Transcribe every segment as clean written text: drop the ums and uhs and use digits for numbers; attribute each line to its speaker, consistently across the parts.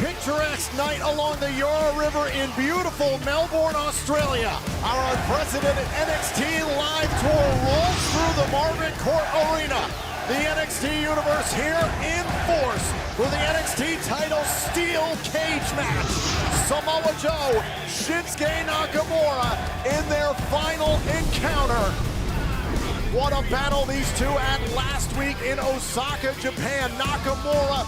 Speaker 1: picturesque night along the Yarra River in beautiful Melbourne, Australia. Our unprecedented NXT live tour rolls through the Marvin Court Arena. The NXT Universe here in force for the NXT title steel cage match. Samoa Joe, Shinsuke Nakamura in their final encounter. What a battle these two had last week in Osaka, Japan. Nakamura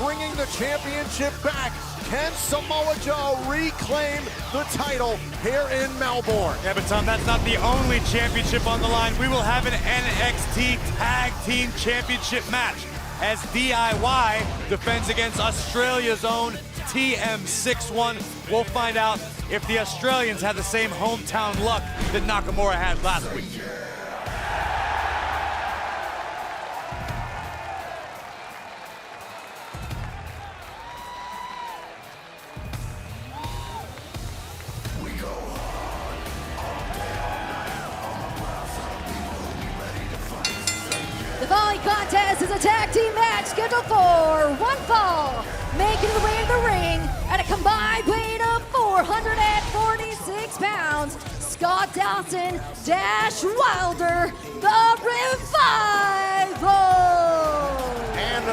Speaker 1: bringing the championship back. Can Samoa Joe reclaim the title here in Melbourne?
Speaker 2: Yeah, but Tom, that's not the only championship on the line. We will have an NXT Tag Team Championship match as DIY defends against Australia's own TM-61. We'll find out if the Australians had the same hometown luck that Nakamura had last week.
Speaker 3: The following contest is a tag team match scheduled for one fall, making the way to the ring at a combined weight of 446 pounds, Scott Dawson, Dash Wilder, the Revival!
Speaker 1: And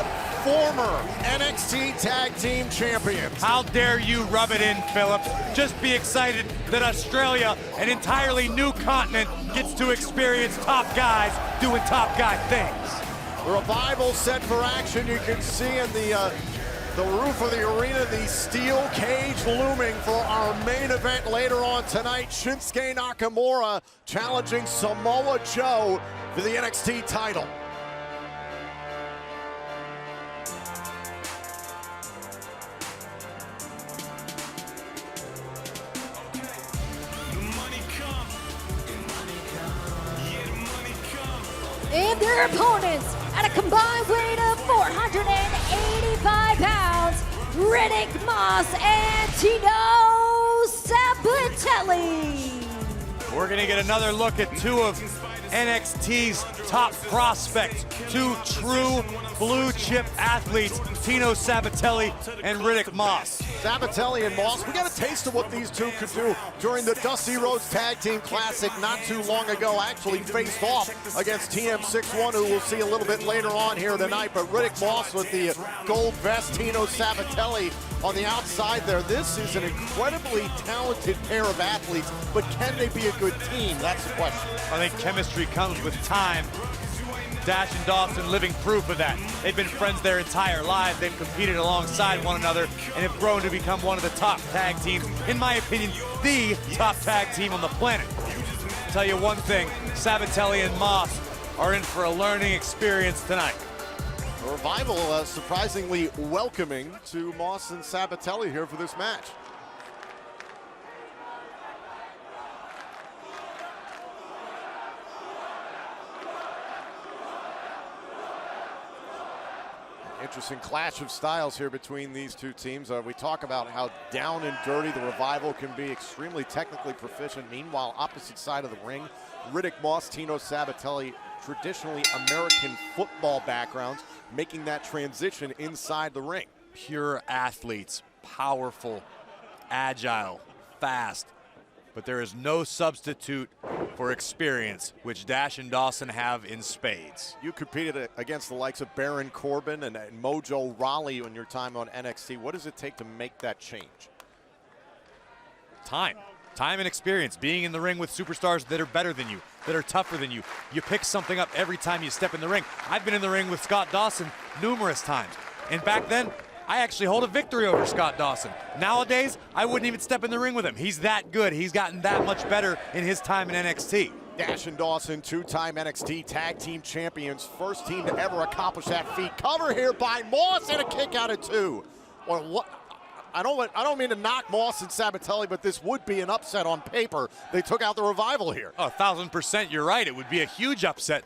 Speaker 1: former NXT Tag Team Champions.
Speaker 2: How dare you rub it in, Phillips? Just be excited that Australia, an entirely new continent, gets to experience top guys doing top guy things.
Speaker 1: The Revival set for action. You can see in the roof of the arena the steel cage looming for our main event later on tonight. Shinsuke Nakamura challenging Samoa Joe for the NXT title.
Speaker 3: And their opponents at a combined weight of 485 pounds, Riddick Moss and Tino Sabatelli.
Speaker 2: We're gonna get another look at two of NXT's top prospects, two true blue chip athletes, Tino Sabatelli and Riddick Moss.
Speaker 1: Sabatelli and Moss, we got a taste of what these two could do during the Dusty Rhodes Tag Team Classic not too long ago. Actually faced off against TM-61, who we'll see a little bit later on here tonight. But Riddick Moss with the gold vest, Tino Sabatelli on the outside there. This is an incredibly talented pair of athletes, but can they be a good team? That's the question.
Speaker 2: I think chemistry comes with time. Dash and Dawson living proof of that. They've been friends their entire lives. They've competed alongside one another and have grown to become one of the top tag teams. In my opinion, the top tag team on the planet. I'll tell you one thing, Sabatelli and Moss are in for a learning experience tonight.
Speaker 1: The Revival surprisingly welcoming to Moss and Sabatelli here for this match. Interesting clash of styles here between these two teams. We talk about how down and dirty the Revival can be, extremely technically proficient. Meanwhile, opposite side of the ring, Riddick Moss, Tino Sabatelli, traditionally American football backgrounds, making that transition inside the ring.
Speaker 2: Pure athletes, powerful, agile, fast, but there is no substitute for experience, which Dash and Dawson have in spades.
Speaker 1: You competed against the likes of Baron Corbin and Mojo Rawley in your time on NXT. What does it take to make that change?
Speaker 2: Time and experience, being in the ring with superstars that are better than you, that are tougher than you. You pick something up every time you step in the ring. I've been in the ring with Scott Dawson numerous times, and back then, I actually hold a victory over Scott Dawson. Nowadays, I wouldn't even step in the ring with him. He's that good. He's gotten that much better in his time in NXT.
Speaker 1: Dash and Dawson, two-time NXT Tag Team Champions, first team to ever accomplish that feat. Cover here by Moss and a kick out of two. Or what? I don't mean to knock Moss and Sabatelli, but this would be an upset on paper. They took out the Revival here.
Speaker 2: Oh, 1,000%, you're right. It would be a huge upset.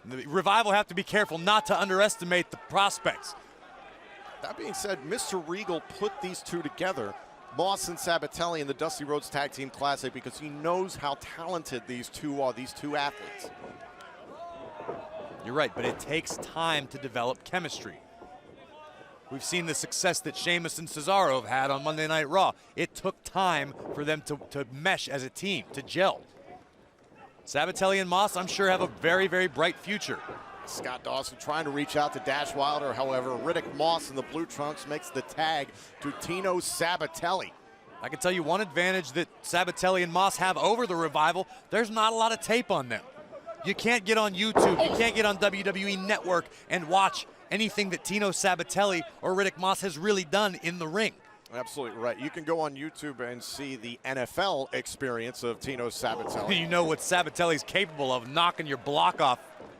Speaker 2: The Revival have to be careful not to underestimate the prospects.
Speaker 1: That being said, Mr. Regal put these two together, Moss and Sabatelli, in the Dusty Rhodes Tag Team Classic, because he knows how talented these two are, these two athletes.
Speaker 2: You're right, but it takes time to develop chemistry. We've seen the success that Sheamus and Cesaro have had on Monday Night Raw. It took time for them to mesh as a team, to gel. Sabbatelli and Moss, I'm sure, have a very, very bright future.
Speaker 1: Scott Dawson trying to reach out to Dash Wilder. However, Riddick Moss in the blue trunks makes the tag to Tino Sabbatelli.
Speaker 2: I can tell you one advantage that Sabbatelli and Moss have over the Revival. There's not a lot of tape on them. You can't get on YouTube, you can't get on WWE Network and watch anything that Tino Sabbatelli or Riddick Moss has really done in the ring.
Speaker 1: Absolutely right. You can go on YouTube and see the NFL experience of Tino Sabbatelli.
Speaker 2: You know what Sabbatelli's capable of, knocking your block off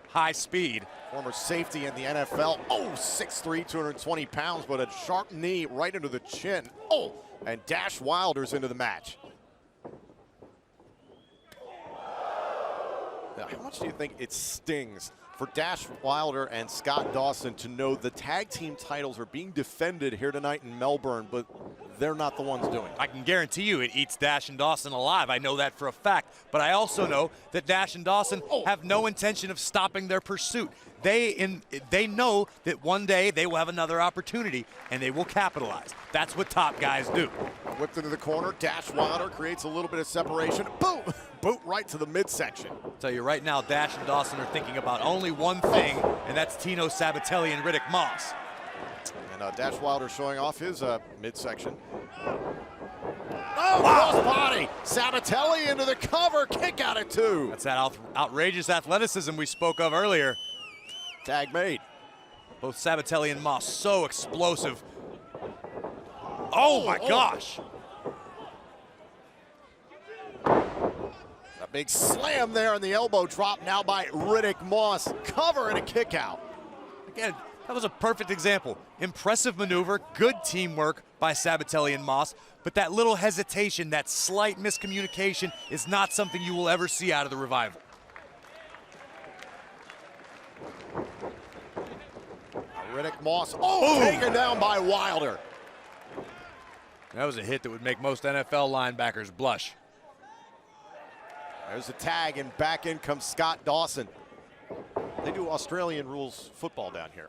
Speaker 2: high speed.
Speaker 1: Former safety in the NFL. Oh, 6'3", 220 pounds, but a sharp knee right into the chin. Oh, and Dash Wilder's into the match. Now, how much do you think it stings for Dash Wilder and Scott Dawson to know the tag team titles are being defended here tonight in Melbourne, but they're not the ones doing it?
Speaker 2: I can guarantee you it eats Dash and Dawson alive. I know that for a fact. But I also know that Dash and Dawson have no intention of stopping their pursuit. They know that one day they will have another opportunity and they will capitalize. That's what top guys do.
Speaker 1: Whipped into the corner. Dash Wilder creates a little bit of separation. Boom! Boot right to the midsection.
Speaker 2: I'll tell you right now, Dash and Dawson are thinking about only one thing, and that's Tino Sabbatelli and Riddick Moss.
Speaker 1: And Dash Wilder showing off his midsection. Oh, cross body! Sabbatelli into the cover, kick out at 2.
Speaker 2: That's that outrageous athleticism we spoke of earlier.
Speaker 1: Tag made.
Speaker 2: Both Sabbatelli and Moss so explosive. Oh my gosh!
Speaker 1: A big slam there, and the elbow drop now by Riddick Moss. Cover and a kick out.
Speaker 2: Again, that was a perfect example. Impressive maneuver, good teamwork by Sabbatelli and Moss, but that little hesitation, that slight miscommunication is not something you will ever see out of the Revival.
Speaker 1: Riddick Moss, taken down by Wilder.
Speaker 2: That was a hit that would make most NFL linebackers blush.
Speaker 1: There's a tag, and back in comes Scott Dawson. They do Australian rules football down here.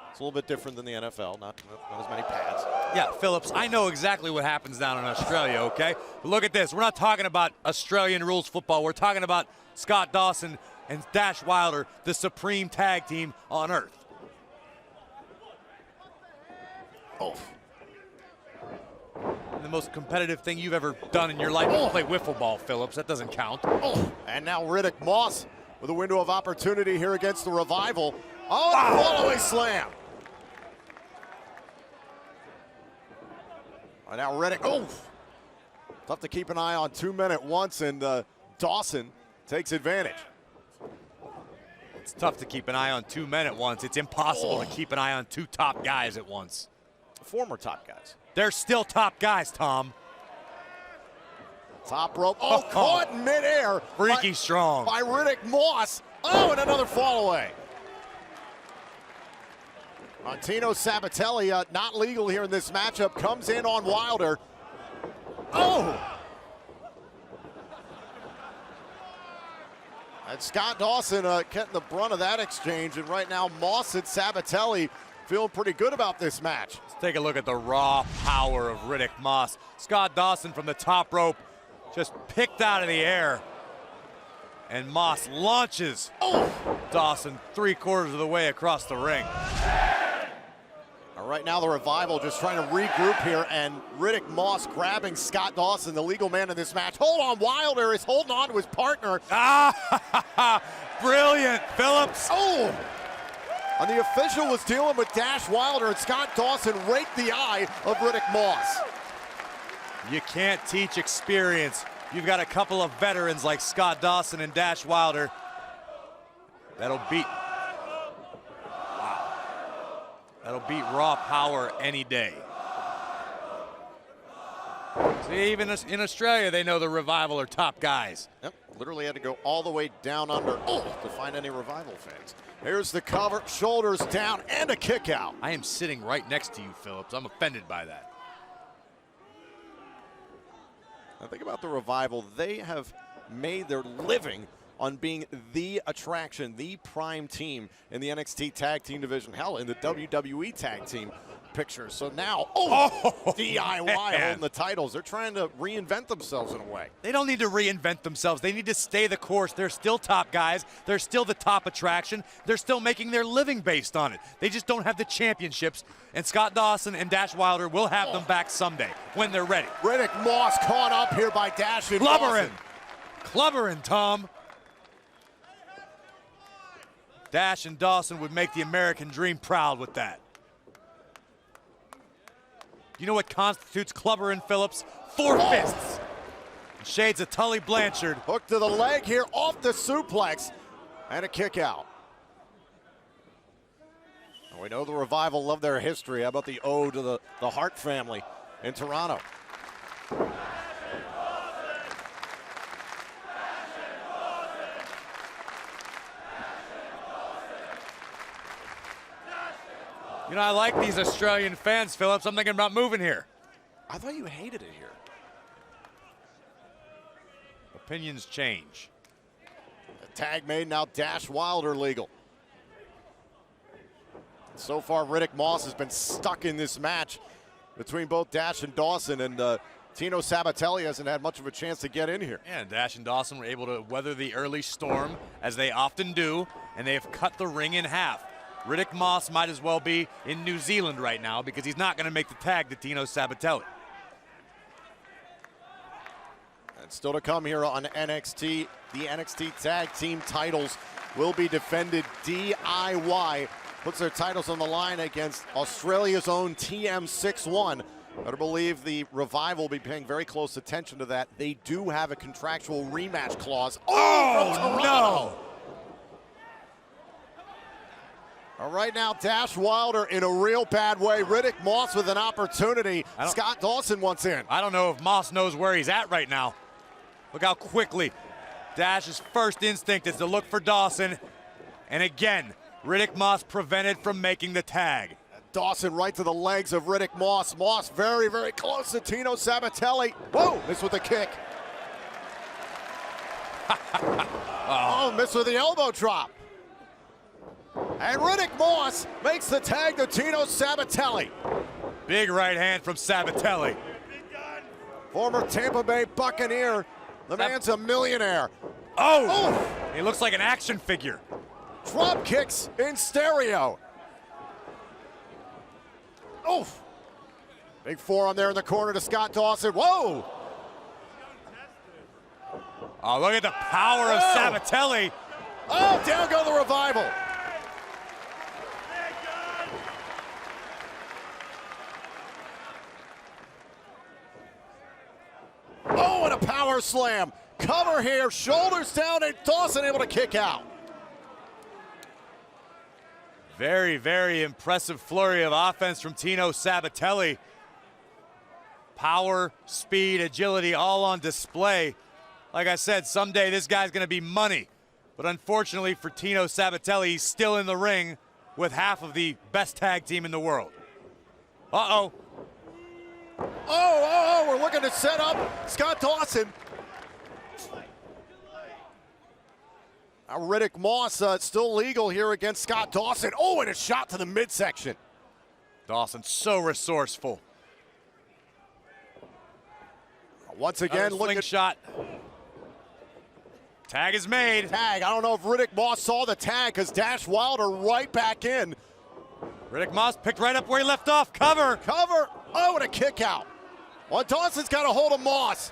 Speaker 1: It's a little bit different than the NFL, not as many pads.
Speaker 2: Yeah, Phillips, I know exactly what happens down in Australia, okay? But look at this. We're not talking about Australian rules football. We're talking about Scott Dawson and Dash Wilder, the supreme tag team on earth.
Speaker 1: Oh.
Speaker 2: The most competitive thing you've ever done in your life is play wiffle ball, Phillips. That doesn't count.
Speaker 1: Oh. And now Riddick Moss with a window of opportunity here against the Revival. Oh, fallaway slam. And now Riddick, tough to keep an eye on 2 men at once, and Dawson takes advantage.
Speaker 2: It's tough to keep an eye on 2 men at once. It's impossible to keep an eye on 2 top guys at once.
Speaker 1: Former top guys.
Speaker 2: They're still top guys, Tom.
Speaker 1: Top rope. Oh, caught in midair.
Speaker 2: Freaky strong.
Speaker 1: By Riddick Moss. Oh, and another fall away. Tino Sabbatelli, not legal here in this matchup, comes in on Wilder. Oh! And Scott Dawson getting the brunt of that exchange, and right now Moss and Sabbatelli feeling pretty good about this match.
Speaker 2: Let's take a look at the raw power of Riddick Moss. Scott Dawson from the top rope just picked out of the air. And Moss launches Dawson 3/4 of the way across the ring.
Speaker 1: Right now the Revival just trying to regroup here, and Riddick Moss grabbing Scott Dawson, the legal man in this match. Hold on, Wilder is holding on to his partner.
Speaker 2: Brilliant, Phillips.
Speaker 1: Oh! And the official was dealing with Dash Wilder, and Scott Dawson raked the eye of Riddick Moss.
Speaker 2: You can't teach experience. You've got a couple of veterans like Scott Dawson and Dash Wilder that'll beat raw power any day. See, even in Australia, they know the Revival are top guys.
Speaker 1: Yep, literally had to go all the way down under to find any Revival fans. Here's the cover, shoulders down, and a kick out.
Speaker 2: I am sitting right next to you, Phillips. I'm offended by that.
Speaker 1: Now think about the Revival. They have made their living on being the attraction, the prime team in the NXT Tag Team division. Hell, in the WWE Tag Team pictures. So now, DIY
Speaker 2: man.
Speaker 1: on the titles. They're trying to reinvent themselves in a way.
Speaker 2: They don't need to reinvent themselves. They need to stay the course. They're still top guys. They're still the top attraction. They're still making their living based on it. They just don't have the championships. And Scott Dawson and Dash Wilder will have them back someday when they're ready.
Speaker 1: Riddick Moss caught up here by Dash and
Speaker 2: Clubbering.
Speaker 1: Dawson.
Speaker 2: Clubbering, Tom. Dash and Dawson would make the American dream proud with that. You know what constitutes clubbering, Phillips? Four fists. Shades of Tully Blanchard.
Speaker 1: Hook to the leg here, off the suplex, and a kick out. And we know the Revival love their history. How about the ode to the Hart family in Toronto?
Speaker 2: You know, I like these Australian fans, Phillips. I'm thinking about moving here.
Speaker 1: I thought you hated it here.
Speaker 2: Opinions change.
Speaker 1: The tag made, now Dash Wilder legal. So far, Riddick Moss has been stuck in this match between both Dash and Dawson, and Tino Sabatelli hasn't had much of a chance to get in here.
Speaker 2: Yeah, Dash and Dawson were able to weather the early storm, as they often do, and they have cut the ring in half. Riddick Moss might as well be in New Zealand right now because he's not going to make the tag to Tino Sabatelli.
Speaker 1: And still to come here on NXT, the NXT Tag Team titles will be defended. DIY puts their titles on the line against Australia's own TM-61. Better believe the Revival will be paying very close attention to that. They do have a contractual rematch clause.
Speaker 2: Oh, no!
Speaker 1: All right, now Dash Wilder in a real bad way. Riddick Moss with an opportunity. Scott Dawson wants in.
Speaker 2: I don't know if Moss knows where he's at right now. Look how quickly Dash's first instinct is to look for Dawson. And again, Riddick Moss prevented from making the tag.
Speaker 1: Dawson right to the legs of Riddick Moss. Moss very, very close to Tino Sabatelli. Whoa, missed with the kick. Oh, missed with the elbow drop. And Riddick Moss makes the tag to Tino Sabatelli.
Speaker 2: Big right hand from Sabatelli.
Speaker 1: Former Tampa Bay Buccaneer. The man's a millionaire.
Speaker 2: Oh! He looks like an action figure.
Speaker 1: Drop kicks in stereo. Oof. Big forearm there in the corner to Scott Dawson. Whoa!
Speaker 2: Oh, look at the power of Sabatelli.
Speaker 1: Oh, down go the Revival. Oh, and a power slam. Cover here, shoulders down, and Dawson able to kick out.
Speaker 2: Very, very impressive flurry of offense from Tino Sabatelli. Power, speed, agility, all on display. Like I said, someday this guy's gonna be money. But unfortunately for Tino Sabatelli, he's still in the ring with half of the best tag team in the world. Uh-oh.
Speaker 1: Oh, we're looking to set up Scott Dawson. Riddick Moss still legal here against Scott Dawson. Oh, and a shot to the midsection.
Speaker 2: Dawson so resourceful.
Speaker 1: Once again, look at
Speaker 2: shot. Tag is made.
Speaker 1: Tag. I don't know if Riddick Moss saw the tag because Dash Wilder right back in.
Speaker 2: Riddick Moss picked right up where he left off. Cover.
Speaker 1: Cover. Oh, and a kick out. Well, Dawson's got a hold of Moss.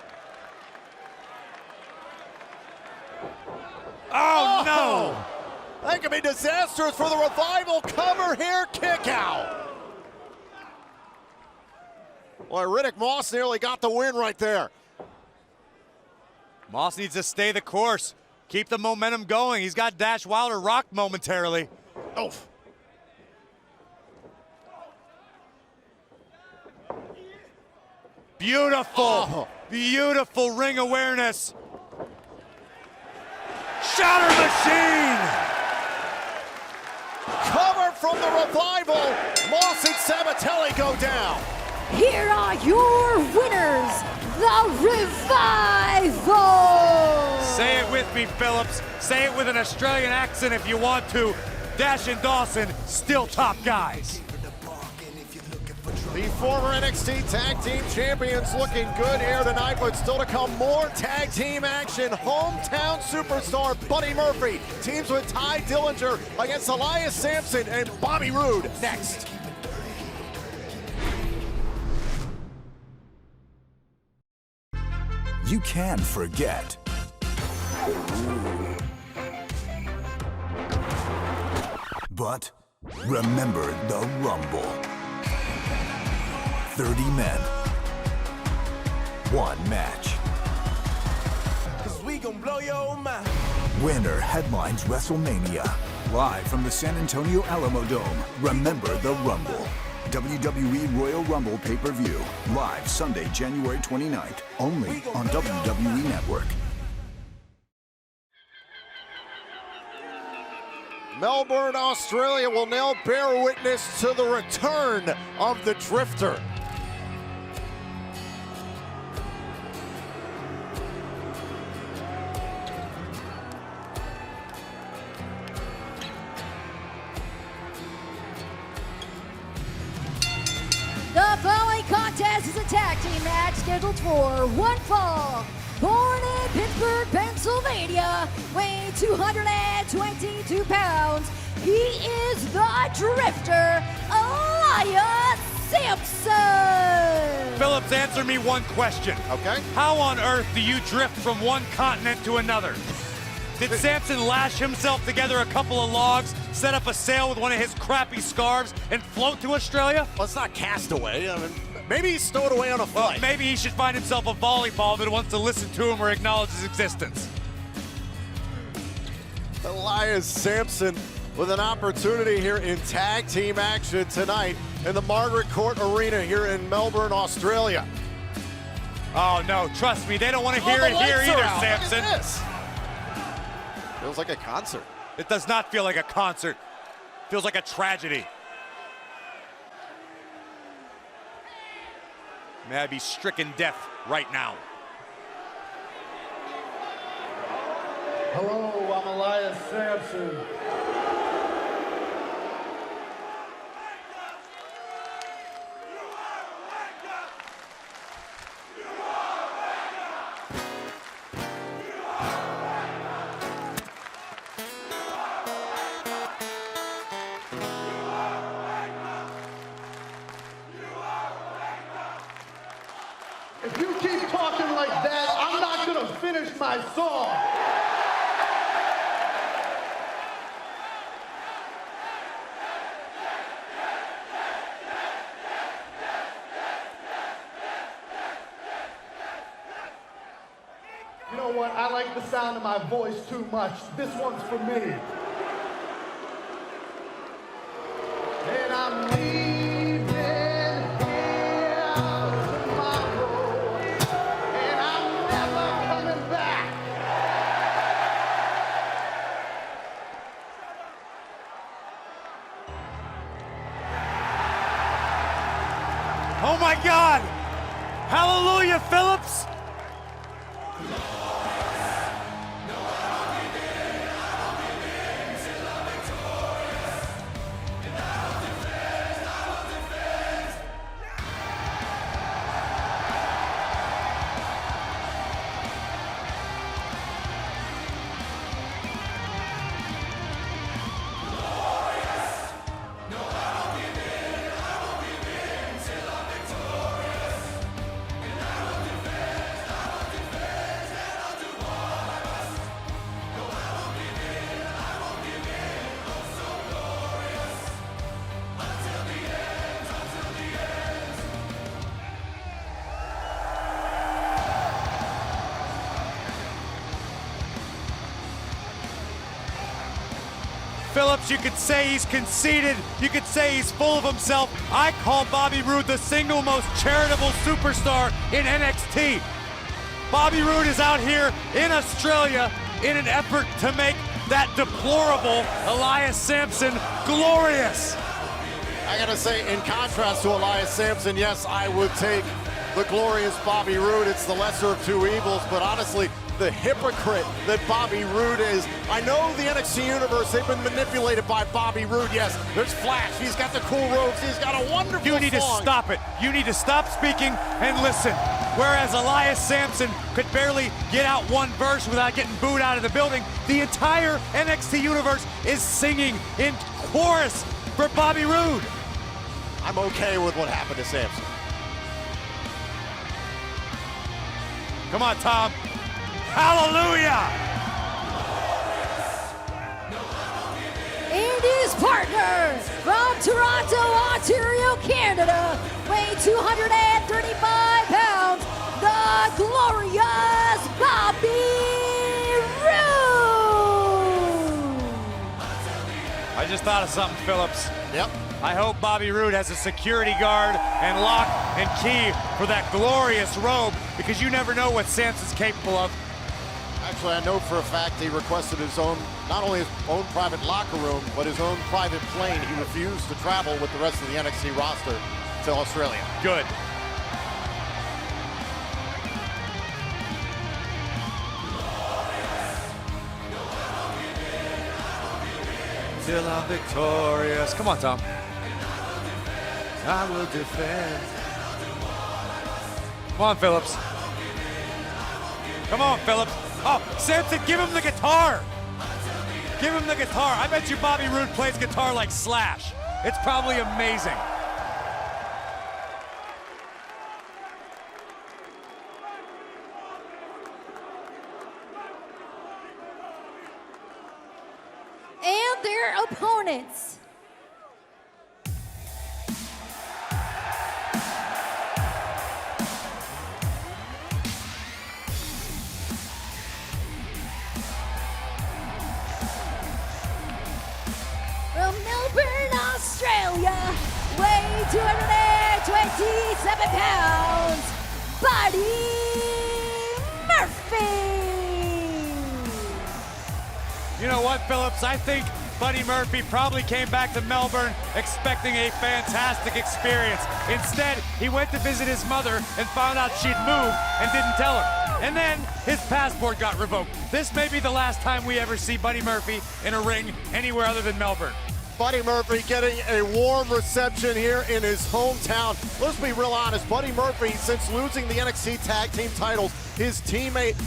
Speaker 2: Oh, no.
Speaker 1: That could be disastrous for the Revival. Cover here, kick out. Well, Riddick Moss nearly got the win right there.
Speaker 2: Moss needs to stay the course. Keep the momentum going. He's got Dash Wilder rocked momentarily.
Speaker 1: Oh.
Speaker 2: Beautiful, beautiful ring awareness. Shatter machine!
Speaker 1: Cover from the Revival. Moss and Sabatelli go down.
Speaker 3: Here are your winners, the Revival!
Speaker 2: Say it with me, Phillips. Say it with an Australian accent if you want to. Dash and Dawson, still top guys.
Speaker 1: The former NXT Tag Team Champions looking good here tonight, but still to come more tag team action. Hometown superstar Buddy Murphy teams with Ty Dillinger against Elias Samson and Bobby Roode next.
Speaker 4: You can forget. But remember the Rumble. 30 men, one match.
Speaker 5: 'Cause we gon' blow your mind.
Speaker 4: Winner headlines WrestleMania. Live from the San Antonio Alamo Dome. Remember the Rumble. WWE Royal Rumble pay-per-view. Live Sunday, January 29th. Only on WWE Network.
Speaker 1: Melbourne, Australia will now bear witness to the return of the Drifter.
Speaker 3: The following contest is a tag team match scheduled for one fall. Born in Pittsburgh, Pennsylvania, weighing 222 pounds, he is the Drifter, Elias Samson.
Speaker 2: Phillips, answer me one question.
Speaker 1: Okay.
Speaker 2: How on earth do you drift from one continent to another? Did Samson lash himself together a couple of logs, set up a sail with one of his crappy scarves, and float to Australia?
Speaker 1: Well, it's not Castaway. I mean, maybe he's stowed away on a
Speaker 2: Well,
Speaker 1: flight.
Speaker 2: maybe he should find himself a volleyball that wants to listen to him or acknowledge his existence.
Speaker 1: Elias Samson with an opportunity here in tag team action tonight in the Margaret Court Arena here in Melbourne, Australia.
Speaker 2: Oh, no, trust me, they don't want to hear
Speaker 1: the
Speaker 2: it here
Speaker 1: lights are
Speaker 2: either,
Speaker 1: out.
Speaker 2: Samson.
Speaker 1: Look at this. Feels like a concert.
Speaker 2: It does not feel like a concert. Feels like a tragedy. May I be stricken deaf right now.
Speaker 6: Hello, I'm Elias Samson. If you keep talking like that, I'm not gonna finish my song. You know what? I like the sound of my voice too much. This one's for me. And I'm leaving here tomorrow, and I'm never coming back.
Speaker 2: Oh my God! Hallelujah, Phillips! Phillips, you could say he's conceited, you could say he's full of himself. I call Bobby Roode the single most charitable superstar in NXT. Bobby Roode is out here in Australia in an effort to make that deplorable Elias Samson glorious.
Speaker 1: I gotta say, in contrast to Elias Samson, yes, I would take the glorious Bobby Roode. It's the lesser of two evils, but honestly, the hypocrite that Bobby Roode is. I know the NXT universe, they've been manipulated by Bobby Roode. Yes, there's Flash, he's got the cool robes, he's got a wonderful
Speaker 2: You need
Speaker 1: song.
Speaker 2: to stop it. You need to stop speaking and listen. Whereas Elias Samson could barely get out one verse without getting booed out of the building, the entire NXT universe is singing in chorus for Bobby Roode.
Speaker 1: I'm okay with what happened to Samson.
Speaker 2: Come on, Tom. Hallelujah!
Speaker 3: And his partner from Toronto, Ontario, Canada, weighing 235 pounds, the glorious Bobby Roode!
Speaker 2: I just thought of something, Phillips.
Speaker 1: Yep.
Speaker 2: I hope Bobby Roode has a security guard and lock and key for that glorious robe, because you never know what Samson's capable of.
Speaker 1: Actually, I know for a fact he requested his own, not only his own private locker room, but his own private plane. He refused to travel with the rest of the NXT roster to Australia.
Speaker 2: Good. Till I'm victorious. Come on, Tom. I will defend. Come on, Phillips. Come on, Phillips. Oh, Samson, give him the guitar. Give him the guitar. I bet you Bobby Roode plays guitar like Slash. It's probably amazing.
Speaker 3: And their opponents. From Melbourne, Australia, weighing 227 pounds, Buddy Murphy!
Speaker 2: You know what, Phillips? I think Buddy Murphy probably came back to Melbourne expecting a fantastic experience. Instead, he went to visit his mother and found out she'd moved and didn't tell her. And then his passport got revoked. This may be the last time we ever see Buddy Murphy in a ring anywhere other than Melbourne.
Speaker 1: Buddy Murphy getting a warm reception here in his hometown. Let's be real honest, Buddy Murphy, since losing the NXT Tag Team titles, his teammate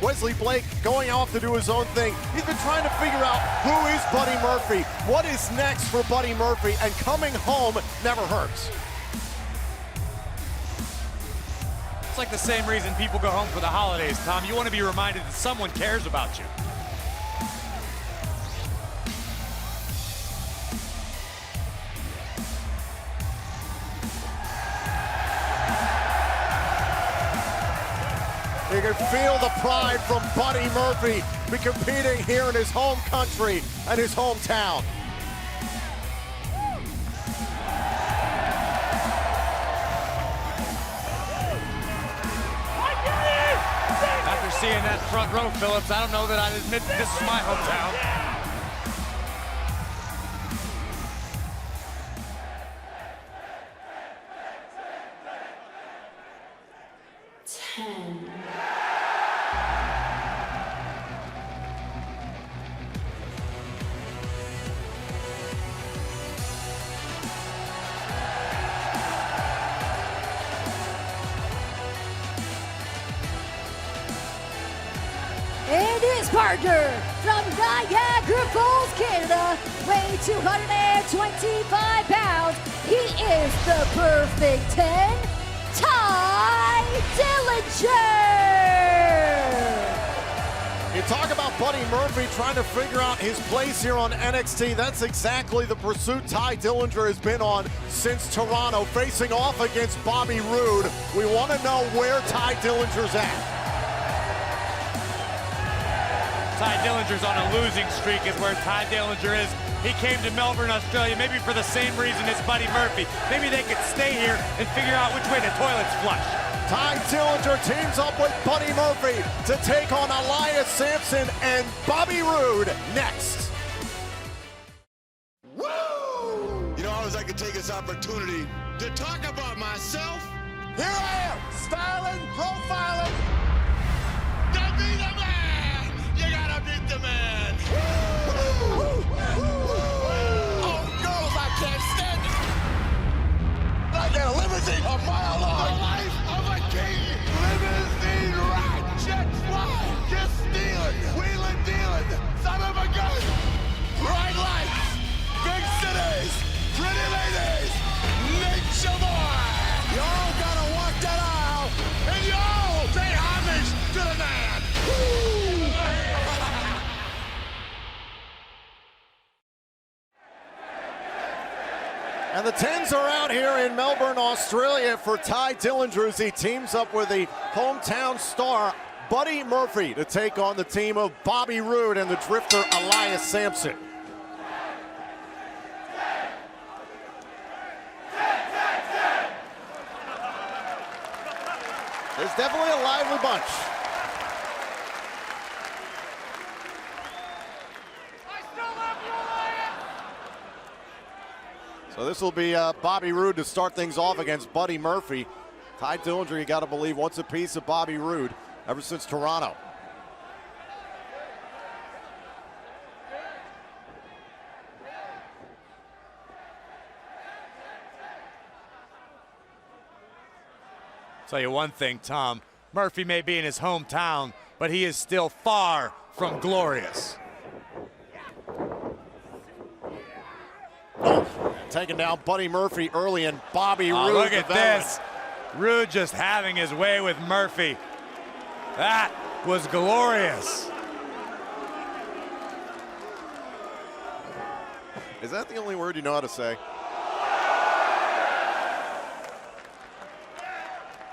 Speaker 1: Wesley Blake going off to do his own thing. He's been trying to figure out who is Buddy Murphy, what is next for Buddy Murphy, and coming home never hurts.
Speaker 2: It's like the same reason people go home for the holidays, Tom. You want to be reminded that someone cares about you.
Speaker 1: You can feel the pride from Buddy Murphy be competing here in his home country and his hometown.
Speaker 2: After seeing that front row, Phillips, I don't know that I'd admit that this is my hometown.
Speaker 3: And his partner from Niagara Falls, Canada, weighing 225 pounds. He is the perfect 10, Ty Dillinger.
Speaker 1: You talk about Buddy Murphy trying to figure out his place here on NXT. That's exactly the pursuit Ty Dillinger has been on since Toronto, facing off against Bobby Roode. We want to know where Ty Dillinger's at.
Speaker 2: Ty Dillinger's on a losing streak is where Ty Dillinger is. He came to Melbourne, Australia, maybe for the same reason as Buddy Murphy. Maybe they could stay here and figure out which way the toilets flush.
Speaker 1: Ty Dillinger teams up with Buddy Murphy to take on Elias Samson and Bobby Roode next.
Speaker 7: Woo! You know, I wish I could take this opportunity to talk about myself.
Speaker 1: Here I am, styling, profiling.
Speaker 7: The be the man, you gotta beat the man. Oh, girls, I can't stand it. I get a limousine a mile long. The life of a king. Limousine ride. Jet fly. Just stealing. Wheeling, dealing. Son of a gun. Bright lights. Big cities. Pretty ladies. Nature boy. Y'all gotta walk that aisle. And y'all pay homage to the man.
Speaker 1: And the 10s are out here in Melbourne, Australia for Ty Dillinger as he teams up with the hometown star Buddy Murphy to take on the team of Bobby Roode and the Drifter Elias Samson. There's definitely a lively bunch. So this will be Bobby Roode to start things off against Buddy Murphy. Ty Dillinger, you got to believe, wants a piece of Bobby Roode ever since Toronto.
Speaker 2: Tell you one thing, Tom. Murphy may be in his hometown, but he is still far from glorious.
Speaker 1: Taking down Buddy Murphy early and Bobby Roode.
Speaker 2: Look at this. Roode just having his way with Murphy. That was glorious.
Speaker 1: Is that the only word you know how to say?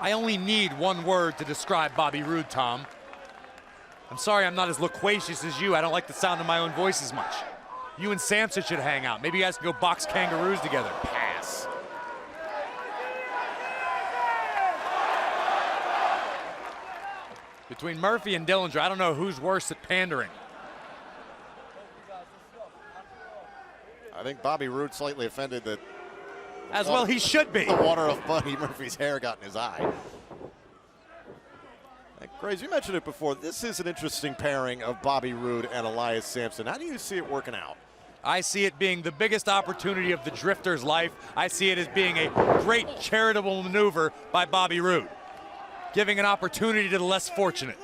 Speaker 2: I only need one word to describe Bobby Roode, Tom. I'm sorry I'm not as loquacious as you. I don't like the sound of my own voice as much. You and Samson should hang out. Maybe you guys can go box kangaroos together.
Speaker 1: Pass.
Speaker 2: Between Murphy and Dillinger, I don't know who's worse at pandering.
Speaker 1: I think Bobby Roode slightly offended that
Speaker 2: As well he should be.
Speaker 1: the water of Buddy Murphy's hair got in his eye. Graves, you mentioned it before. This is an interesting pairing of Bobby Roode and Elias Samson. How do you see it working out?
Speaker 2: I see it being the biggest opportunity of the Drifter's life. I see it as being a great charitable maneuver by Bobby Roode, giving an opportunity to the less fortunate.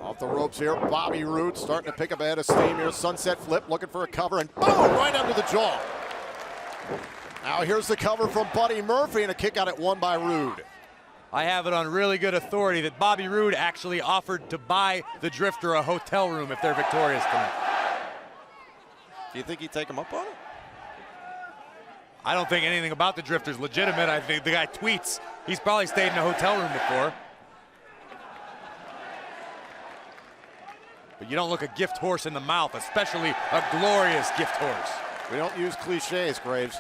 Speaker 1: Off the ropes here, Bobby Roode starting to pick up a head of steam here. Sunset flip, looking for a cover, and boom, right under the jaw. Now here's the cover from Buddy Murphy, and a kick out at one by Roode.
Speaker 2: I have it on really good authority that Bobby Roode actually offered to buy the Drifter a hotel room if they're victorious tonight.
Speaker 1: Do you think he'd take him up on it?
Speaker 2: I don't think anything about the Drifter's legitimate. I think the guy tweets. He's probably stayed in a hotel room before. But you don't look a gift horse in the mouth, especially a glorious gift horse.
Speaker 1: We don't use cliches, Graves.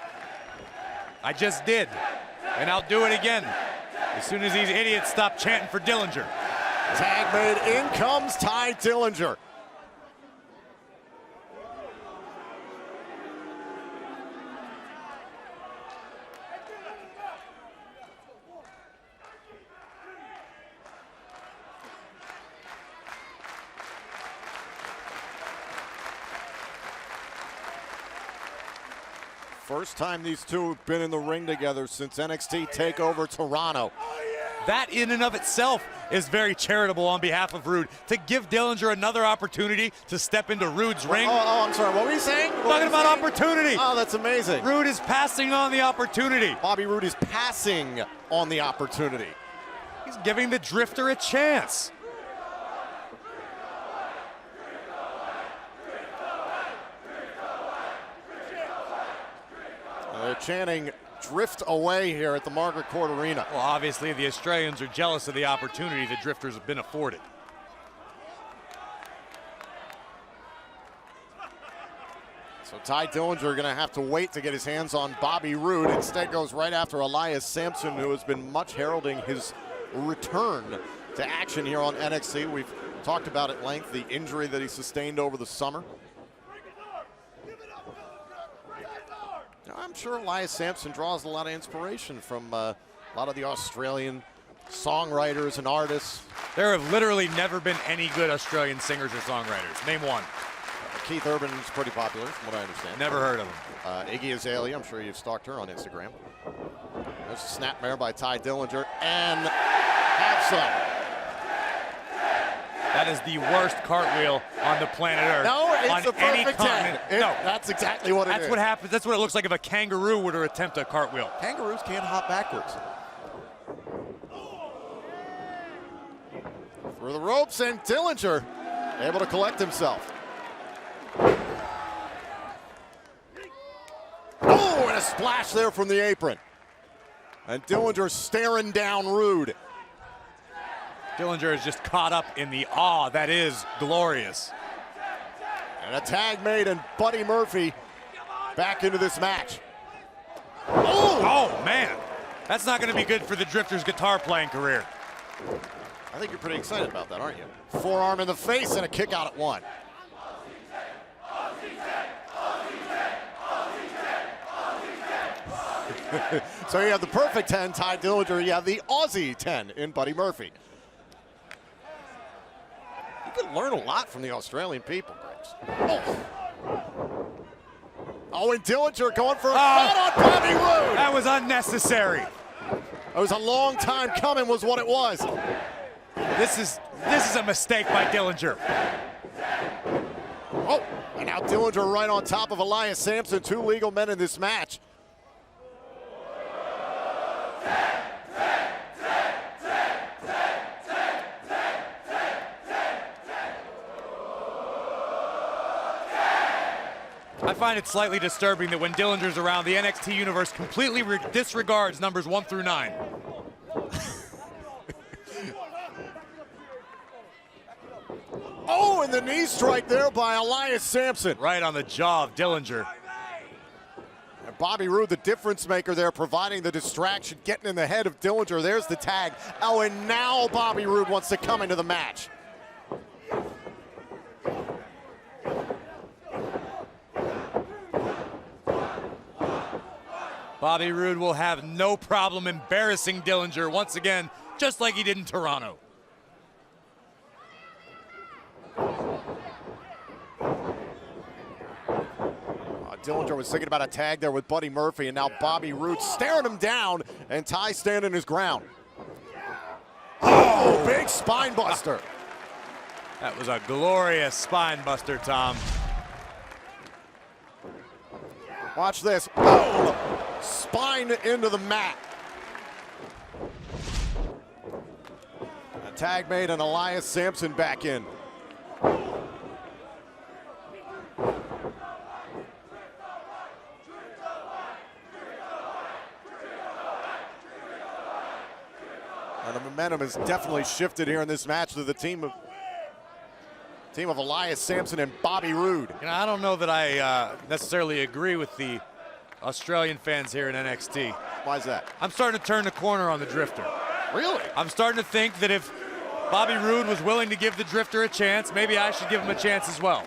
Speaker 2: I just did, and I'll do it again as soon as these idiots stop chanting for Dillinger.
Speaker 1: Tag made, in comes Ty Dillinger. First time these two have been in the ring together since NXT TakeOver Toronto.
Speaker 2: That in and of itself is very charitable on behalf of Roode. To give Dillinger another opportunity to step into Roode's ring.
Speaker 1: Oh, I'm sorry, what were you saying?
Speaker 2: Talking about opportunity.
Speaker 1: Oh, that's amazing.
Speaker 2: Roode is passing on the opportunity.
Speaker 1: Bobby Roode is passing on the opportunity.
Speaker 2: He's giving the Drifter a chance.
Speaker 1: They're chanting drift away here at the Margaret Court Arena.
Speaker 2: Well, obviously the Australians are jealous of the opportunity the Drifters have been afforded.
Speaker 1: So Ty Dillinger going to have to wait to get his hands on Bobby Roode. Instead goes right after Elias Samson, who has been much heralding his return to action here on NXT. We've talked about at length the injury that he sustained over the summer. I'm sure Elias Samson draws a lot of inspiration from a lot of the Australian songwriters and artists.
Speaker 2: There have literally never been any good Australian singers or songwriters. Name one.
Speaker 1: Keith Urban is pretty popular, from what I understand.
Speaker 2: Never heard of him.
Speaker 1: Iggy Azalea, I'm sure you've stalked her on Instagram. There's a snapmare by Ty Dillinger, and have some.
Speaker 2: That is the worst cartwheel on the planet Earth.
Speaker 1: No, it's
Speaker 2: on
Speaker 1: the perfect 10.
Speaker 2: No,
Speaker 1: That's exactly what it is.
Speaker 2: That's what happens. That's what it looks like if a kangaroo were to attempt a cartwheel.
Speaker 1: Kangaroos can't hop backwards. Through the ropes, and Dillinger able to collect himself. Oh, and a splash there from the apron. And Dillinger staring down Roode.
Speaker 2: Dillinger is just caught up in the awe that is glorious.
Speaker 1: And a tag made, and Buddy Murphy back into this match. Oh,
Speaker 2: man. That's not going to be good for the Drifter's guitar playing career.
Speaker 1: I think you're pretty excited about that, aren't you? Forearm in the face and a kick out at one. So you have the perfect 10, Ty Dillinger. You have the Aussie 10 in Buddy Murphy. You can learn a lot from the Australian people, Grace. Oh, and Dillinger going for a shot on Bobby Roode.
Speaker 2: That was unnecessary.
Speaker 1: It was a long time coming, was what it was.
Speaker 2: This is a mistake by Dillinger.
Speaker 1: Oh, and now Dillinger right on top of Elias Samson, two legal men in this match.
Speaker 2: I find it slightly disturbing that when Dillinger's around, the NXT universe completely disregards numbers 1 through 9.
Speaker 1: Oh, and the knee strike there by Elias Samson.
Speaker 2: Right on the jaw of Dillinger.
Speaker 1: And Bobby Roode, the difference maker there, providing the distraction, getting in the head of Dillinger. There's the tag. Oh, and now Bobby Roode wants to come into the match.
Speaker 2: Bobby Roode will have no problem embarrassing Dillinger once again, just like he did in Toronto.
Speaker 1: Dillinger was thinking about a tag there with Buddy Murphy, and now Bobby Roode staring him down, and Ty standing his ground. Oh, big spine buster.
Speaker 2: That was a glorious spine buster, Tom.
Speaker 1: Watch this. Boom! Spine into the mat. A tag made, and Elias Samson back in. And the momentum has definitely shifted here in this match to the team of Elias Samson and Bobby Roode.
Speaker 2: You know, I don't know that I necessarily agree with the Australian fans here in NXT.
Speaker 1: Why is that?
Speaker 2: I'm starting to turn the corner on the Drifter.
Speaker 1: Really?
Speaker 2: I'm starting to think that if Bobby Roode was willing to give the Drifter a chance, maybe I should give him a chance as well.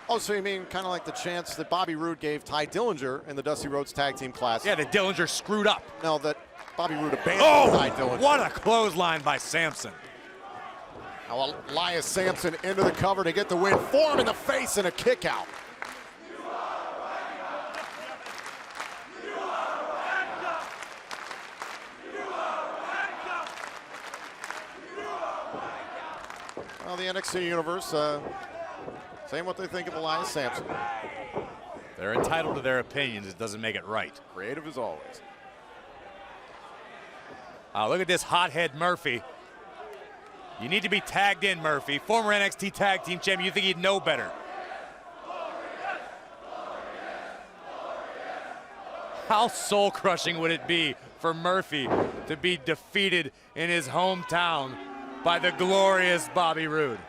Speaker 1: Oh, so you mean kind of like the chance that Bobby Roode gave Ty Dillinger in the Dusty Rhodes Tag Team Classic?
Speaker 2: Yeah, that Dillinger screwed up.
Speaker 1: No, that Bobby Roode abandoned Ty Dillinger.
Speaker 2: What a clothesline by Samson.
Speaker 1: Now Elias Samson into the cover to get the win. Forearm in the face and a kick out. Well, the NXT universe saying what they think of Elias Samson.
Speaker 2: They're entitled to their opinions. It doesn't make it right.
Speaker 1: Creative as always.
Speaker 2: Look at this hothead Murphy. You need to be tagged in, Murphy. Former NXT Tag Team Champion. You think he'd know better. How soul-crushing would it be for Murphy to be defeated in his hometown by the glorious Bobby Roode?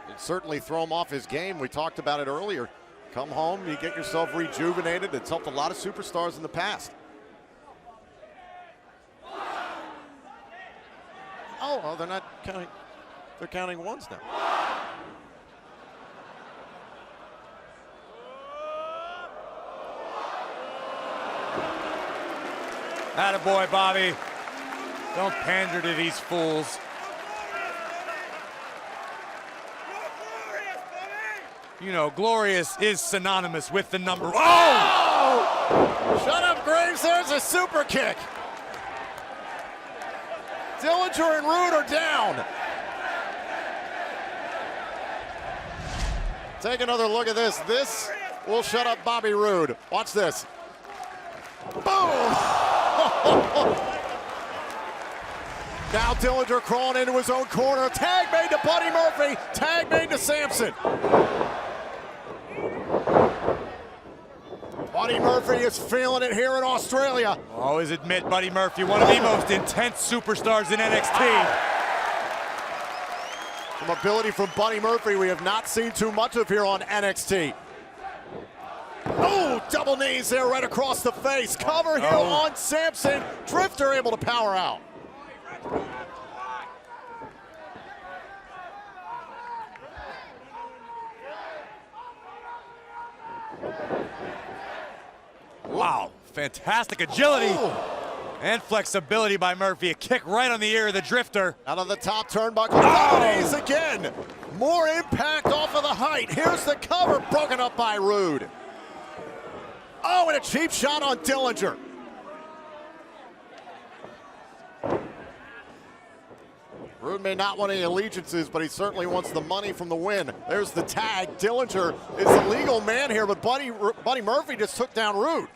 Speaker 1: It'd certainly throw him off his game. We talked about it earlier. Come home, you get yourself rejuvenated. It's helped a lot of superstars in the past. Oh, well, they're not counting. They're counting ones now.
Speaker 2: Attaboy, Bobby. Don't pander to these fools. You know, glorious is synonymous with the number. Oh!
Speaker 1: Shut up, Graves. There's a super kick. Dillinger and Roode are down. Take another look at this. This will shut up Bobby Roode. Watch this. Boom! Now Dillinger crawling into his own corner. Tag made to Buddy Murphy. Tag made to Samson. Buddy Murphy is feeling it here in Australia.
Speaker 2: Always admit, Buddy Murphy, one of the most intense superstars in NXT.
Speaker 1: Some ability from Buddy Murphy we have not seen too much of here on NXT. Oh, double knees there right across the face. Cover here on Samson. Drifter able to power out.
Speaker 2: Wow, fantastic agility and flexibility by Murphy. A kick right on the ear of the Drifter.
Speaker 1: Out of the top turnbuckle, double knees again. More impact off of the height. Here's the cover, broken up by Roode. Oh, and a cheap shot on Dillinger. Roode may not want any allegiances, but he certainly wants the money from the win. There's the tag. Dillinger is the legal man here, but Buddy Murphy just took down Roode.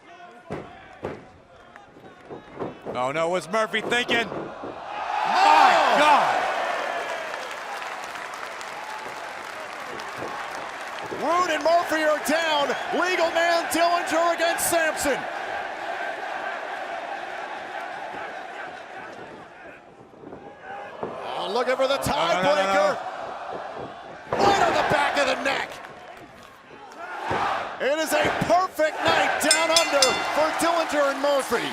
Speaker 2: Oh no, what's Murphy thinking? My God!
Speaker 1: Roode and Murphy are down. Legal man Dillinger against Samson. Oh, looking for the tiebreaker. Right on the back of the neck. It is a perfect night down under for Dillinger and Murphy.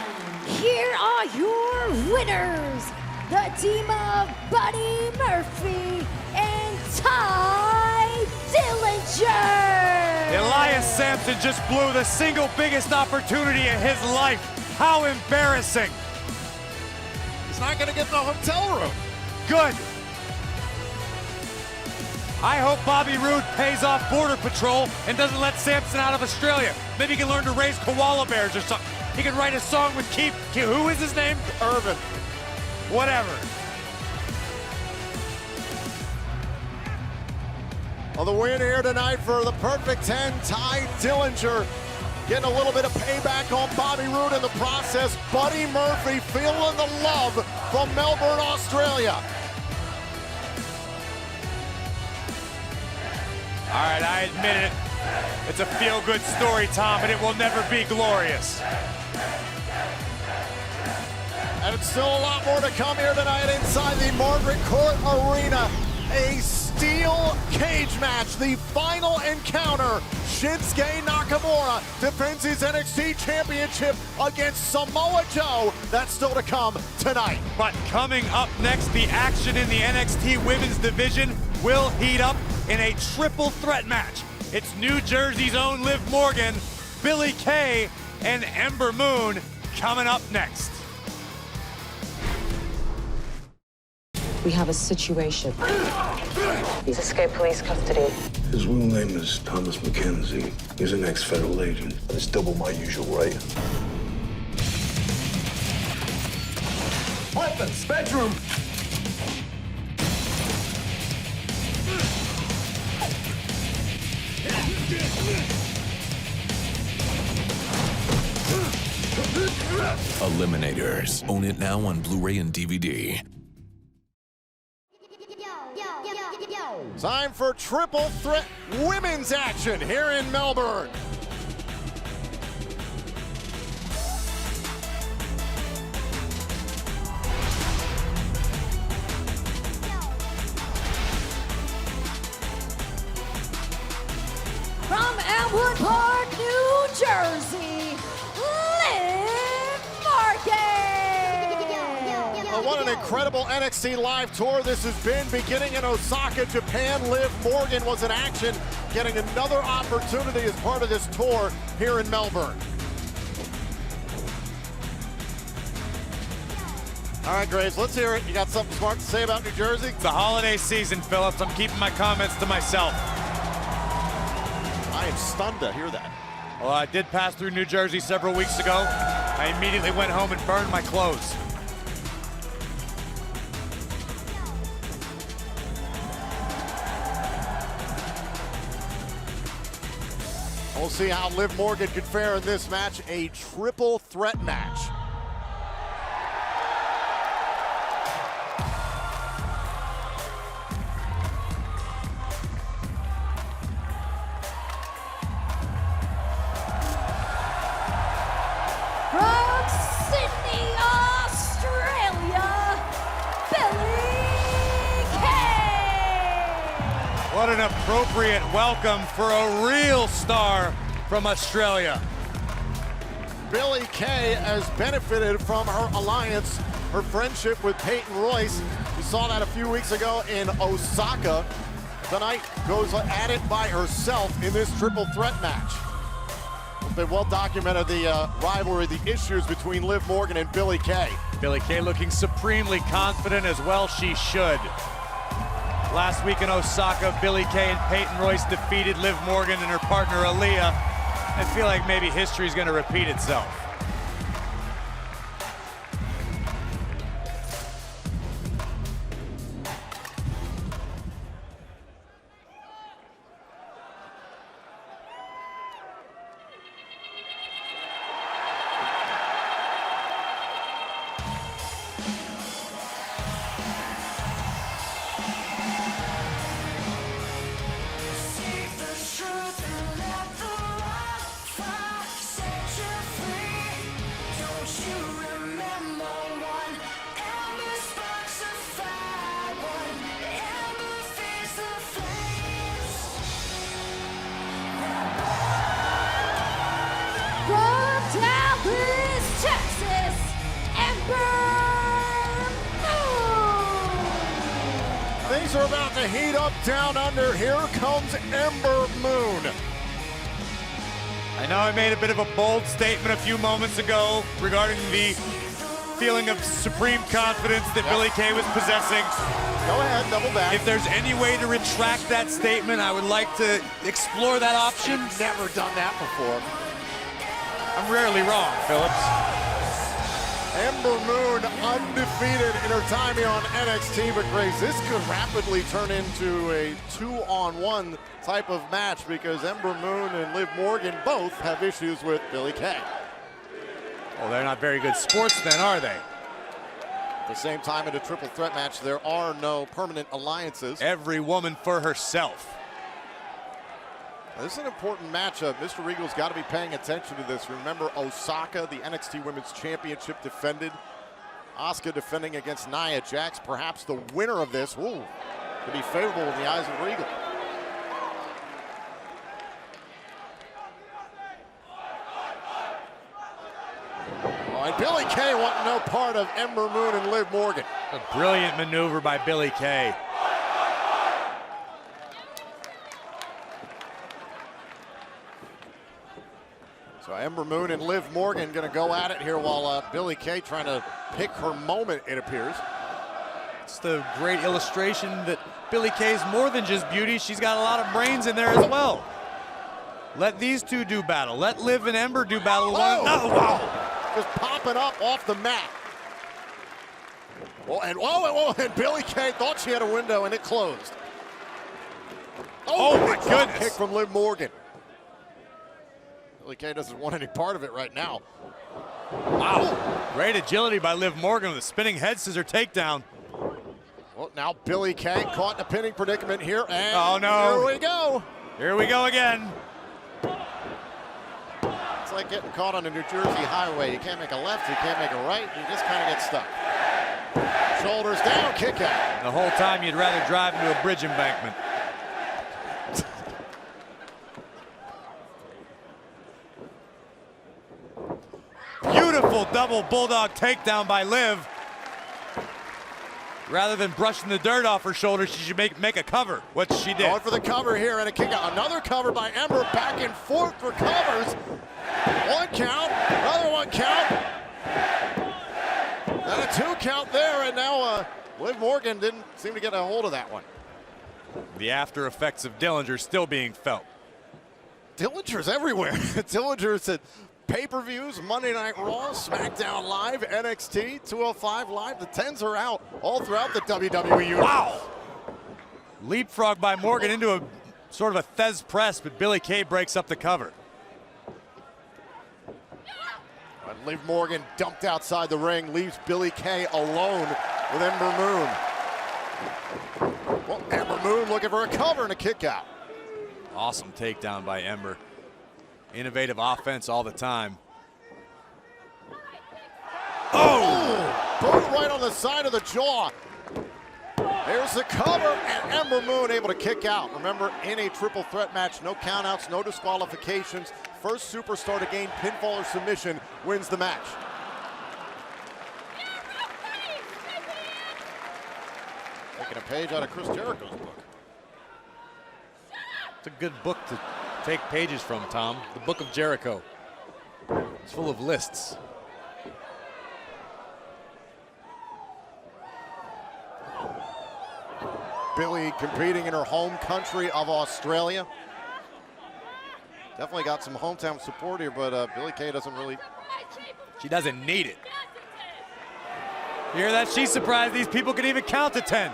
Speaker 3: Here are your winners, the team of Buddy Murphy and Ty Dillinger.
Speaker 2: Elias Samson just blew the single biggest opportunity of his life. How embarrassing.
Speaker 1: He's not going to get the hotel room.
Speaker 2: Good. I hope Bobby Roode pays off Border Patrol and doesn't let Samson out of Australia. Maybe he can learn to raise koala bears or something. He can write a song with Keith. Who is his name?
Speaker 1: Irvin.
Speaker 2: Whatever.
Speaker 1: Well, the win here tonight for the Perfect 10, Ty Dillinger. Getting a little bit of payback on Bobby Roode in the process. Buddy Murphy feeling the love from Melbourne, Australia.
Speaker 2: All right, I admit it. It's a feel-good story, Tom, but it will never be glorious.
Speaker 1: And it's still a lot more to come here tonight inside the Margaret Court Arena. A steel cage match, the final encounter. Shinsuke Nakamura defends his NXT Championship against Samoa Joe. That's still to come tonight.
Speaker 2: But coming up next, the action in the NXT Women's Division will heat up in a triple threat match. It's New Jersey's own Liv Morgan, Billie Kay, and Ember Moon coming up next.
Speaker 8: We have a situation. He's escaped police custody.
Speaker 9: His real name is Thomas McKenzie. He's an ex-federal agent. It's double my usual rate.
Speaker 5: Weapons, bedroom.
Speaker 10: Eliminators. Own it now on Blu-ray and DVD.
Speaker 1: Time for triple threat women's action here in Melbourne.
Speaker 3: From Elmwood Park, New Jersey, Liv Morgan.
Speaker 1: Well, what an incredible NXT live tour this has been. Beginning in Osaka, Japan, Liv Morgan was in action, getting another opportunity as part of this tour here in Melbourne. All right, Graves, let's hear it. You got something smart to say about New Jersey?
Speaker 2: It's the holiday season, Phillips. I'm keeping my comments to myself.
Speaker 1: I am stunned to hear that.
Speaker 2: Well, I did pass through New Jersey several weeks ago. I immediately went home and burned my clothes.
Speaker 1: We'll see how Liv Morgan could fare in this match, a triple threat match.
Speaker 3: From Sydney, Australia, Billy Kay.
Speaker 2: What an appropriate welcome for a real star from Australia.
Speaker 1: Billy Kay has benefited from her alliance, her friendship with Peyton Royce. We saw that a few weeks ago in Osaka. Tonight goes at it by herself in this triple threat match. It's been well documented, the rivalry, the issues between Liv Morgan and Billy Kay.
Speaker 2: Billy Kay looking supremely confident, as well she should. Last week in Osaka, Billy Kay and Peyton Royce defeated Liv Morgan and her partner Aaliyah. I feel like maybe history is going to repeat itself.
Speaker 3: From Dallas, Texas, Ember Moon.
Speaker 1: Things are about to heat up down under. Here comes Ember Moon.
Speaker 2: I know I made a bit of a bold statement a few moments ago regarding the feeling of supreme confidence that Billy Kay was possessing.
Speaker 1: Go ahead, double back.
Speaker 2: If there's any way to retract that statement, I would like to explore that option.
Speaker 1: Never done that before.
Speaker 2: I'm rarely wrong, Phillips.
Speaker 1: Ember Moon undefeated in her time here on NXT, but Grace, this could rapidly turn into a 2-on-1 type of match because Ember Moon and Liv Morgan both have issues with Billy Kay.
Speaker 2: Well, they're not very good sports then, are they?
Speaker 1: At the same time, in a triple threat match, there are no permanent alliances.
Speaker 2: Every woman for herself.
Speaker 1: Now, this is an important matchup. Mr. Regal's got to be paying attention to this. Remember Osaka, the NXT Women's Championship defended. Asuka defending against Nia Jax. Perhaps the winner of this, could be favorable in the eyes of Regal. All right, Billy Kay wanting no part of Ember Moon and Liv Morgan.
Speaker 2: A brilliant maneuver by Billy Kay.
Speaker 1: So Ember Moon and Liv Morgan going to go at it here while Billy Kay trying to pick her moment, it appears.
Speaker 2: It's the great illustration that Billy Kay's more than just beauty. She's got a lot of brains in there as well. Let these two do battle. Let Liv and Ember do battle.
Speaker 1: Oh,
Speaker 2: wow.
Speaker 1: Just popping up off the mat. And Billy Kay thought she had a window and it closed.
Speaker 2: Oh my goodness.
Speaker 1: Kick from Liv Morgan. Billy Kay doesn't want any part of it right now.
Speaker 2: Wow. Great agility by Liv Morgan with a spinning head scissor takedown.
Speaker 1: Well, now Billy Kay caught in a pinning predicament here. And
Speaker 2: oh no.
Speaker 1: Here we go.
Speaker 2: Here we go again.
Speaker 1: It's like getting caught on a New Jersey highway. You can't make a left, you can't make a right, you just kind of get stuck. Shoulders down, kick out.
Speaker 2: The whole time you'd rather drive into a bridge embankment. Beautiful double bulldog takedown by Liv. Rather than brushing the dirt off her shoulders, she should make a cover, what she did.
Speaker 1: Going for the cover here and a kick out. Another cover by Ember, back and forth recovers. One count, another one count. Then a 2 count there, and now Liv Morgan didn't seem to get a hold of that one.
Speaker 2: The after effects of Dillinger still being felt.
Speaker 1: Dillinger's everywhere. Dillinger's at pay-per-views, Monday Night Raw, SmackDown Live, NXT, 205 Live. The 10s are out all throughout the WWE universe.
Speaker 2: Wow! Leapfrog by Morgan into a sort of a Thez press, but Billie Kay breaks up the cover.
Speaker 1: But Liv Morgan dumped outside the ring, leaves Billie Kay alone with Ember Moon. Well, Ember Moon looking for a cover and a kick out.
Speaker 2: Awesome takedown by Ember. Innovative offense all the time.
Speaker 1: Oh! Boot right on the side of the jaw. There's the cover, and Ember Moon able to kick out. Remember, in a triple threat match, no countouts, no disqualifications. First superstar to gain pinfall or submission wins the match. Taking a page out of Chris Jericho's book.
Speaker 2: It's a good book to take pages from, Tom. The Book of Jericho. It's full of lists.
Speaker 1: Billie competing in her home country of Australia. Definitely got some hometown support here, but Billie Kay doesn't really...
Speaker 2: She doesn't need it. You hear that? She's surprised these people can even count to 10.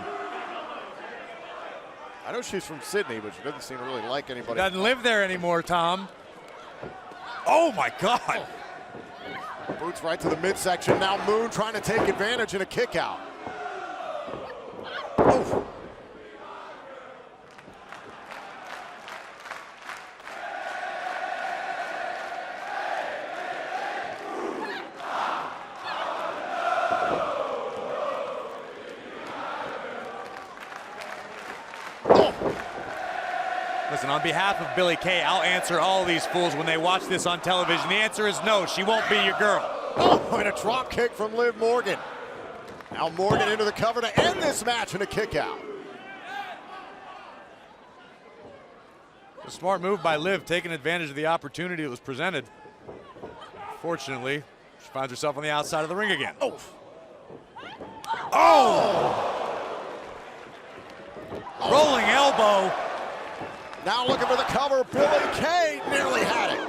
Speaker 1: I know she's from Sydney, but she doesn't seem to really like anybody.
Speaker 2: Doesn't live there anymore, Tom. Oh my God.
Speaker 1: Boots right to the midsection. Now Moon trying to take advantage and a kick out. Oof.
Speaker 2: Listen, on behalf of Billie Kay, I'll answer all these fools when they watch this on television. The answer is no, she won't be your girl.
Speaker 1: Oh, and a drop kick from Liv Morgan. Now Morgan into the cover to end this match and a kick out.
Speaker 2: A smart move by Liv, taking advantage of the opportunity that was presented. Fortunately, she finds herself on the outside of the ring again.
Speaker 1: Oh!
Speaker 2: Rolling elbow.
Speaker 1: Now looking for the cover, Billie Kay nearly had it.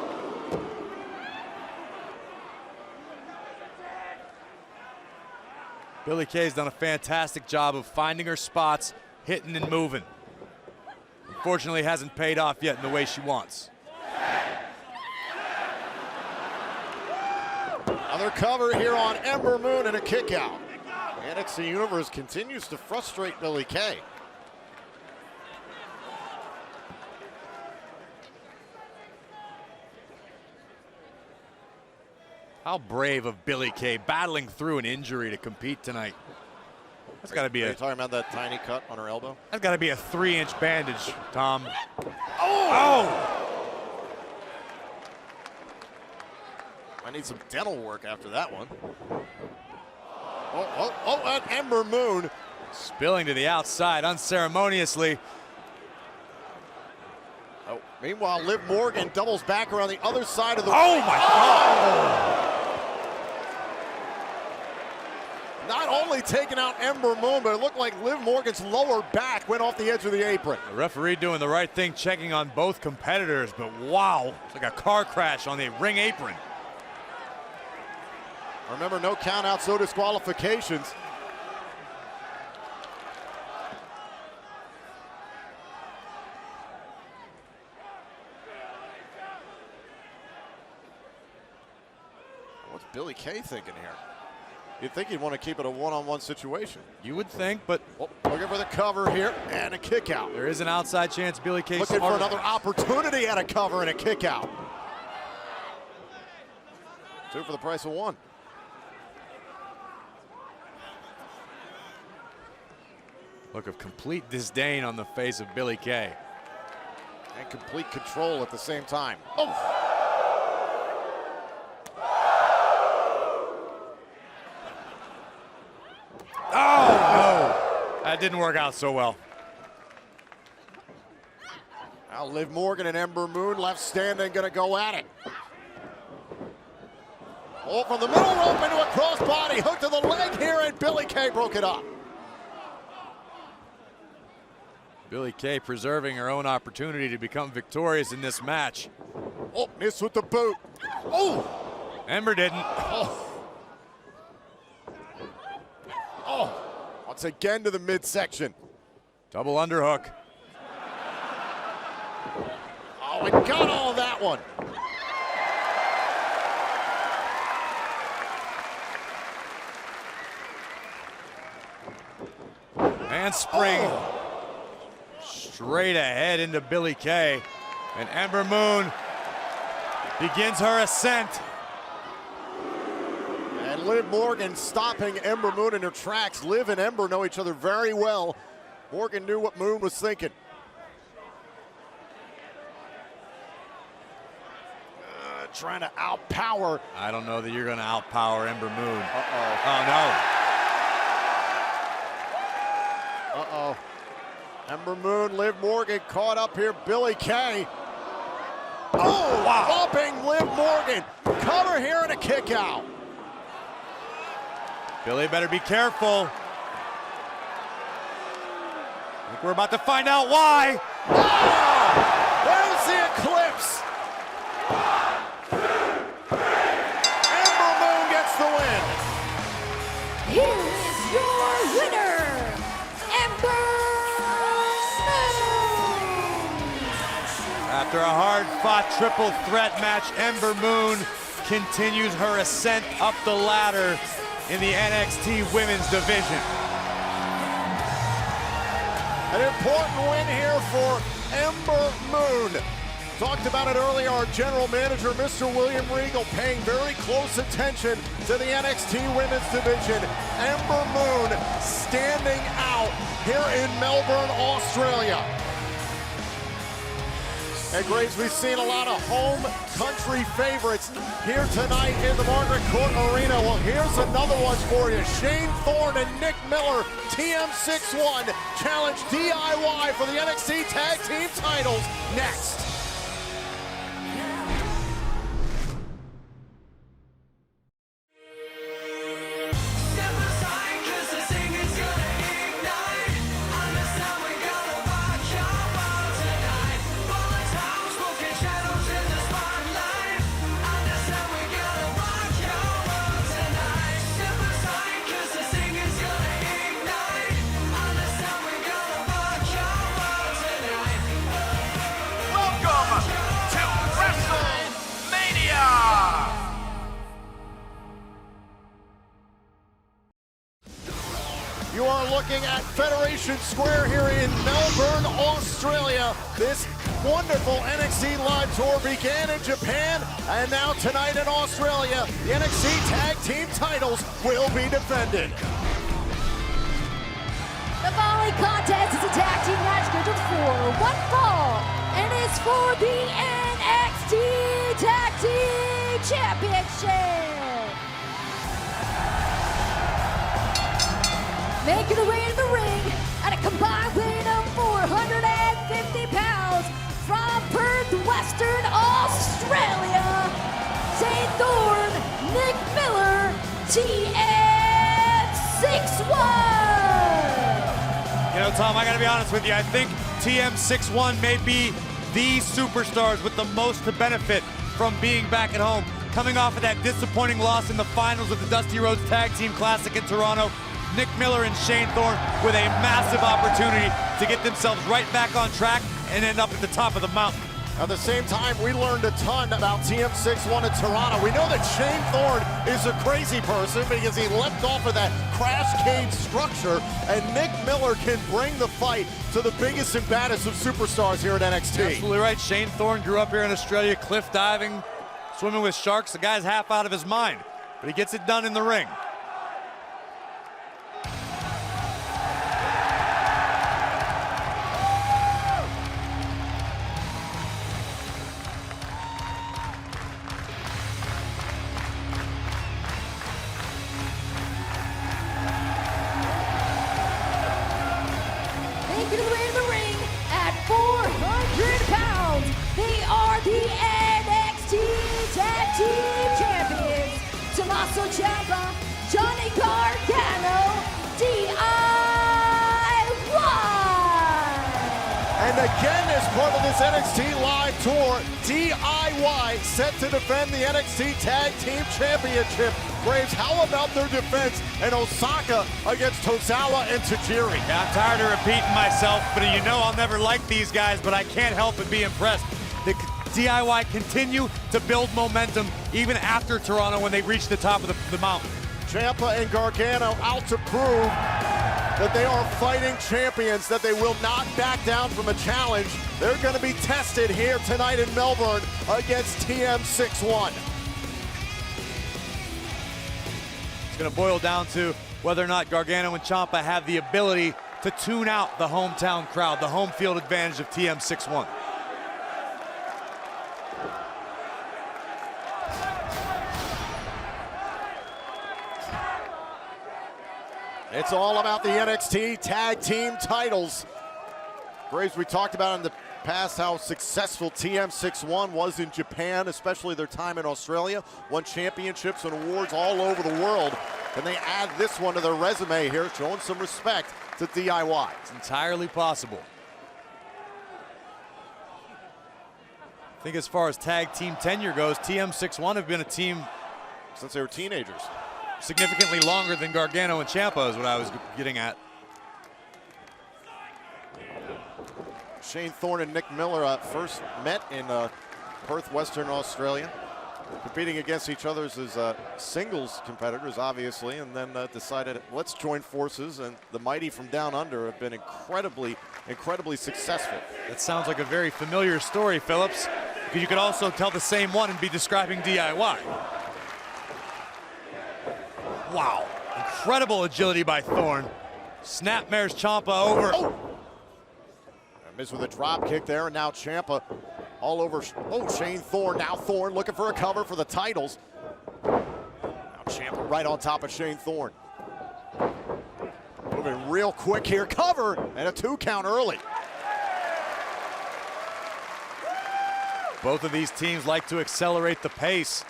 Speaker 2: Billie Kay's done a fantastic job of finding her spots, hitting and moving. Unfortunately, hasn't paid off yet in the way she wants.
Speaker 1: Another cover here on Ember Moon and a kick out. NXT Universe continues to frustrate Billie Kay.
Speaker 2: How brave of Billie Kay, battling through an injury to compete tonight. That's got to be
Speaker 1: Are you talking about that tiny cut on her elbow?
Speaker 2: That's got to be a 3-inch bandage, Tom.
Speaker 1: Oh! I need some dental work after that one. Oh, and Ember Moon.
Speaker 2: Spilling to the outside unceremoniously.
Speaker 1: Oh, meanwhile, Liv Morgan doubles back around the other side of the
Speaker 2: Oh, my God!
Speaker 1: Not only taking out Ember Moon, but it looked like Liv Morgan's lower back went off the edge of the apron.
Speaker 2: The referee doing the right thing, checking on both competitors, but wow, it's like a car crash on the ring apron.
Speaker 1: Remember, no countouts, no disqualifications. What's Billie Kay thinking here? You'd think he'd want to keep it a one-on-one situation.
Speaker 2: You would think, but
Speaker 1: looking for the cover here and a kick out.
Speaker 2: There is an outside chance Billie Kay
Speaker 1: looking for another opportunity at a cover and a kick out. 2 for the price of 1.
Speaker 2: Look of complete disdain on the face of Billie Kay.
Speaker 1: And complete control at the same time. Oh!
Speaker 2: Oh, no. That didn't work out so well.
Speaker 1: Now Liv Morgan and Ember Moon left standing, gonna go at it. Oh, from the middle rope into a crossbody, hook to the leg here, and Billie Kay broke it up.
Speaker 2: Billie Kay preserving her own opportunity to become victorious in this match.
Speaker 1: Oh, missed with the boot. Oh!
Speaker 2: Ember didn't.
Speaker 1: Oh. Oh. Once again to the midsection.
Speaker 2: Double underhook.
Speaker 1: Oh, and got all of that one.
Speaker 2: Handspring.
Speaker 1: Oh.
Speaker 2: Straight ahead into Billie Kay. And Ember Moon begins her ascent.
Speaker 1: And Liv Morgan stopping Ember Moon in her tracks. Liv and Ember know each other very well. Morgan knew what Moon was thinking. Trying to outpower.
Speaker 2: I don't know that you're going to outpower Ember Moon.
Speaker 1: Uh-oh.
Speaker 2: Oh, no.
Speaker 1: Uh-oh. Ember Moon, Liv Morgan caught up here. Billie Kay. Oh, wow. Bumping Liv Morgan. Cover here and a kick out.
Speaker 2: Billie better be careful. I think we're about to find out why.
Speaker 1: Oh, there's the eclipse. Ember Moon gets the win.
Speaker 3: Here is your winner, Ember Moon.
Speaker 2: After a hard-fought triple threat match, Ember Moon continues her ascent up the ladder in the NXT Women's Division.
Speaker 1: An important win here for Ember Moon. Talked about it earlier, our general manager, Mr. William Regal, paying very close attention to the NXT Women's Division. Ember Moon standing out here in Melbourne, Australia. And Graves, we've seen a lot of home country favorites here tonight in the Margaret Court Arena. Well, here's another one for you. Shane Thorne and Nick Miller, TM-61, challenge DIY for the NXT Tag Team titles next. You are looking at Federation Square here in Melbourne, Australia. This wonderful NXT Live Tour began in Japan, and now tonight in Australia, the NXT Tag Team titles will be defended.
Speaker 3: The following contest is a tag team match scheduled for one fall, and it's for the NXT Tag Team Championship. Making her way to the ring at a combined weight of 450 pounds from Perth, Western Australia, Shane Thorne, Nick Miller, TM-61.
Speaker 2: You know, Tom, I gotta be honest with you. I think TM-61 may be the superstars with the most to benefit from being back at home. Coming off of that disappointing loss in the finals of the Dusty Rhodes Tag Team Classic in Toronto, Nick Miller and Shane Thorne with a massive opportunity to get themselves right back on track and end up at the top of the mountain.
Speaker 1: At the same time, we learned a ton about TM-61 in Toronto. We know that Shane Thorne is a crazy person because he leapt off of that crash cage structure, and Nick Miller can bring the fight to the biggest and baddest of superstars here at NXT.
Speaker 2: Absolutely right. Shane Thorne grew up here in Australia, cliff diving, swimming with sharks. The guy's half out of his mind, but he gets it done in the ring.
Speaker 3: Making their way to the ring at 400 pounds, they are the NXT Tag Team Champions, Tommaso Ciampa, Johnny Gargano, DIY.
Speaker 1: And again, as part of this NXT Live Tour, DIY set to defend the NXT Tag Team Championship. Braves, how about their defense in Osaka against Tozawa and Tajiri?
Speaker 2: Yeah, I'm tired of repeating myself, but you know I'll never like these guys, but I can't help but be impressed. The DIY continue to build momentum even after Toronto when they reach the top of the mountain.
Speaker 1: Ciampa and Gargano out to prove that they are fighting champions, that they will not back down from a challenge. They're going to be tested here tonight in Melbourne against TM-61.
Speaker 2: It's going to boil down to whether or not Gargano and Ciampa have the ability to tune out the hometown crowd, the home field advantage of TM-61.
Speaker 1: It's all about the NXT Tag Team titles. Graves, we talked about in the past how successful TM-61 was in Japan, especially their time in Australia. Won championships and awards all over the world. And they add this one to their resume here, showing some respect to DIY.
Speaker 2: It's entirely possible. I think as far as tag team tenure goes, TM-61 have been a team
Speaker 1: since they were teenagers.
Speaker 2: Significantly longer than Gargano and Ciampa is what I was getting at.
Speaker 1: Shane Thorne and Nick Miller first met in Perth, Western Australia, competing against each other as singles competitors, obviously, and then decided, let's join forces, and the mighty from down under have been incredibly successful.
Speaker 2: That sounds like a very familiar story, Phillips, because you could also tell the same one and be describing DIY. Wow, incredible agility by Thorne. Snapmares Ciampa over.
Speaker 1: Oh. Missed with a drop kick there, and now Ciampa all over. Oh, Shane Thorne. Now Thorne looking for a cover for the titles. Now Ciampa right on top of Shane Thorne. Moving real quick here. Cover and a 2 count early.
Speaker 2: Both of these teams like to accelerate the pace.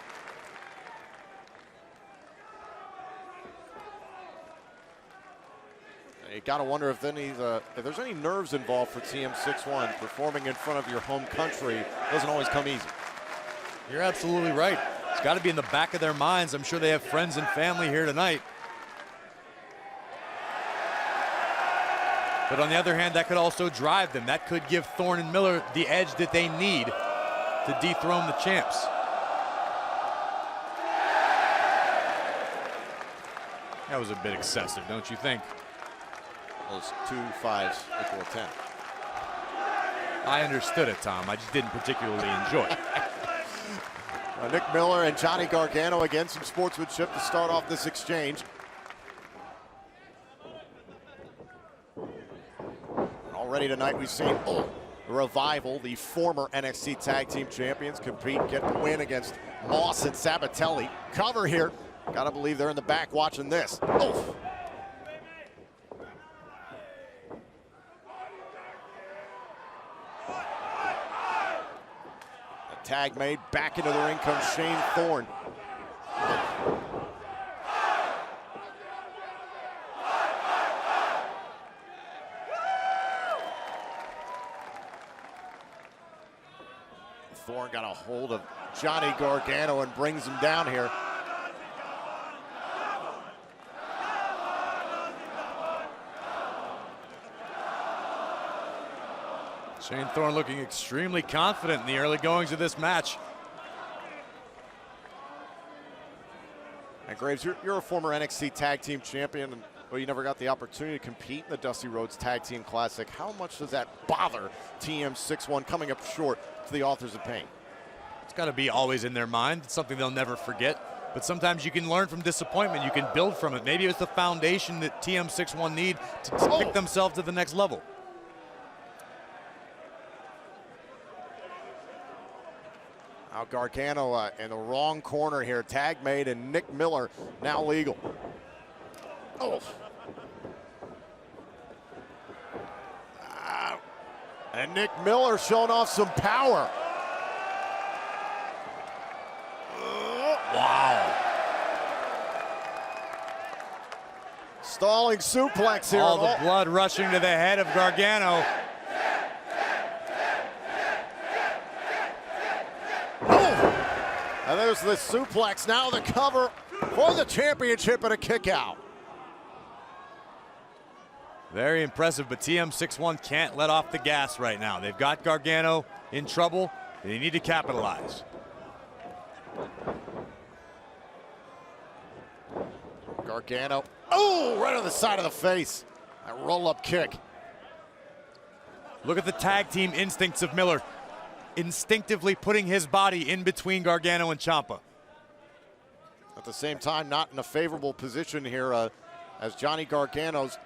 Speaker 1: You gotta wonder if there's any nerves involved for TM-61. Performing in front of your home country doesn't always come easy.
Speaker 2: You're absolutely right. It's got to be in the back of their minds. I'm sure they have friends and family here tonight. But on the other hand, that could also drive them. That could give Thorne and Miller the edge that they need to dethrone the champs. That was a bit excessive, don't you think?
Speaker 1: Those 2 5s equal 10.
Speaker 2: I understood it, Tom. I just didn't particularly enjoy it.
Speaker 1: Nick Miller and Johnny Gargano, again, some sportsmanship to start off this exchange. Already tonight we've seen the Revival, the former NXT Tag Team Champions, compete, get the win against Moss and Sabatelli. Cover here. Gotta believe they're in the back watching this. Oh. Tag made, back into the ring comes Shane Thorne. Thorne got a hold of Johnny Gargano and brings him down here.
Speaker 2: Shane Thorne looking extremely confident in the early goings of this match.
Speaker 1: And Graves, you're a former NXT Tag Team Champion, and well, you never got the opportunity to compete in the Dusty Rhodes Tag Team Classic. How much does that bother TM-61 coming up short to the Authors of Pain?
Speaker 2: It's got to be always in their mind. It's something they'll never forget. But sometimes you can learn from disappointment. You can build from it. Maybe it's the foundation that TM-61 need to pick themselves to the next level.
Speaker 1: Now Gargano in the wrong corner here. Tag made, and Nick Miller now legal. Oh. And Nick Miller showing off some power.
Speaker 2: Wow.
Speaker 1: Stalling suplex here.
Speaker 2: All the blood rushing to the head of Gargano.
Speaker 1: And there's the suplex, now the cover for the championship and a kick out.
Speaker 2: Very impressive, but TM-61 can't let off the gas right now. They've got Gargano in trouble, and they need to capitalize.
Speaker 1: Gargano, oh, right on the side of the face. That roll-up kick.
Speaker 2: Look at the tag team instincts of Miller, instinctively putting his body in between Gargano and Ciampa.
Speaker 1: At the same time, not in a favorable position here as Johnny Gargano's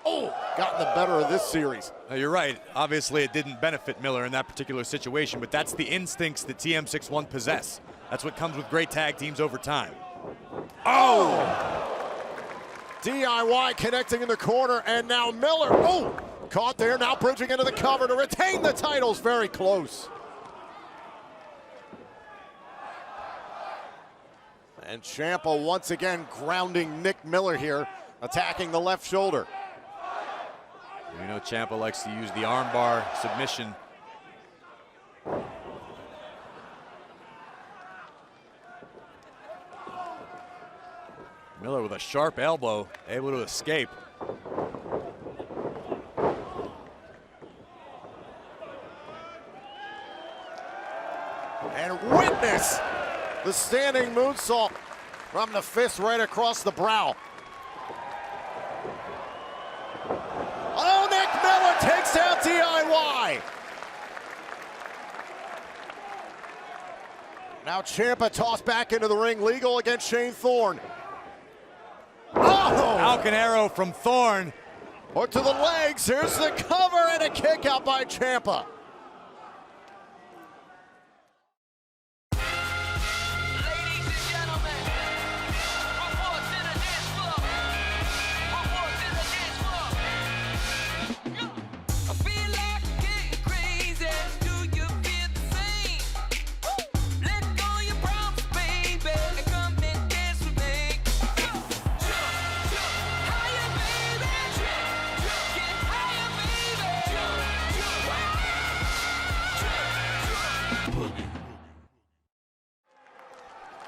Speaker 1: gotten the better of this series.
Speaker 2: You're right. Obviously, it didn't benefit Miller in that particular situation, but that's the instincts that TM-61 possess. That's what comes with great tag teams over time.
Speaker 1: Oh! DIY connecting in the corner, and now Miller, caught there, now bridging into the cover to retain the titles, very close. And Ciampa once again grounding Nick Miller here, attacking the left shoulder.
Speaker 2: You know Ciampa likes to use the armbar submission. Miller with a sharp elbow, able to escape.
Speaker 1: And witness the standing moonsault from the fist right across the brow. Oh, Nick Miller takes down DIY. Now Ciampa tossed back into the ring, legal against Shane Thorne. Oh!
Speaker 2: Falcon arrow from Thorne.
Speaker 1: Or to the legs, here's the cover and a kick out by Ciampa.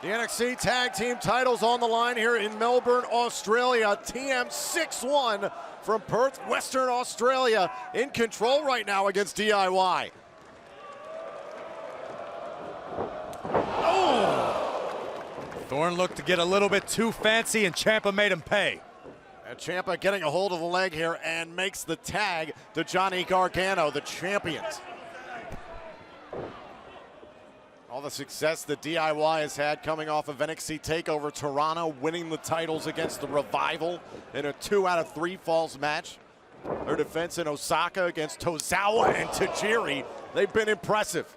Speaker 1: The NXT Tag Team titles on the line here in Melbourne, Australia. TM-61 from Perth, Western Australia, in control right now against DIY.
Speaker 2: Thorne looked to get a little bit too fancy, and Ciampa made him pay.
Speaker 1: And Ciampa getting a hold of the leg here and makes the tag to Johnny Gargano, the champions. All the success that DIY has had coming off of NXT TakeOver Toronto, winning the titles against the Revival in a 2 out of 3 falls match. Their defense in Osaka against Tozawa and Tajiri, they've been impressive.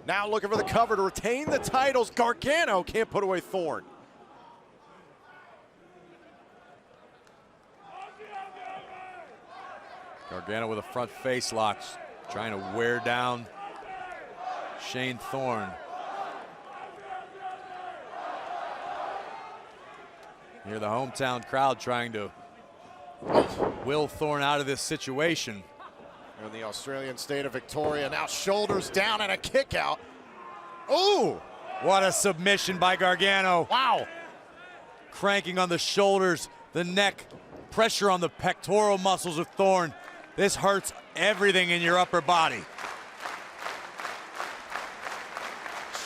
Speaker 1: Now looking for the cover to retain the titles. Gargano can't put away Thorne.
Speaker 2: Gargano with a front face lock, trying to wear down Shane Thorne. Here the hometown crowd trying to will Thorne out of this situation.
Speaker 1: In the Australian state of Victoria, now shoulders down and a kick out. Ooh!
Speaker 2: What a submission by Gargano.
Speaker 1: Wow!
Speaker 2: Cranking on the shoulders, the neck, pressure on the pectoral muscles of Thorne. This hurts everything in your upper body.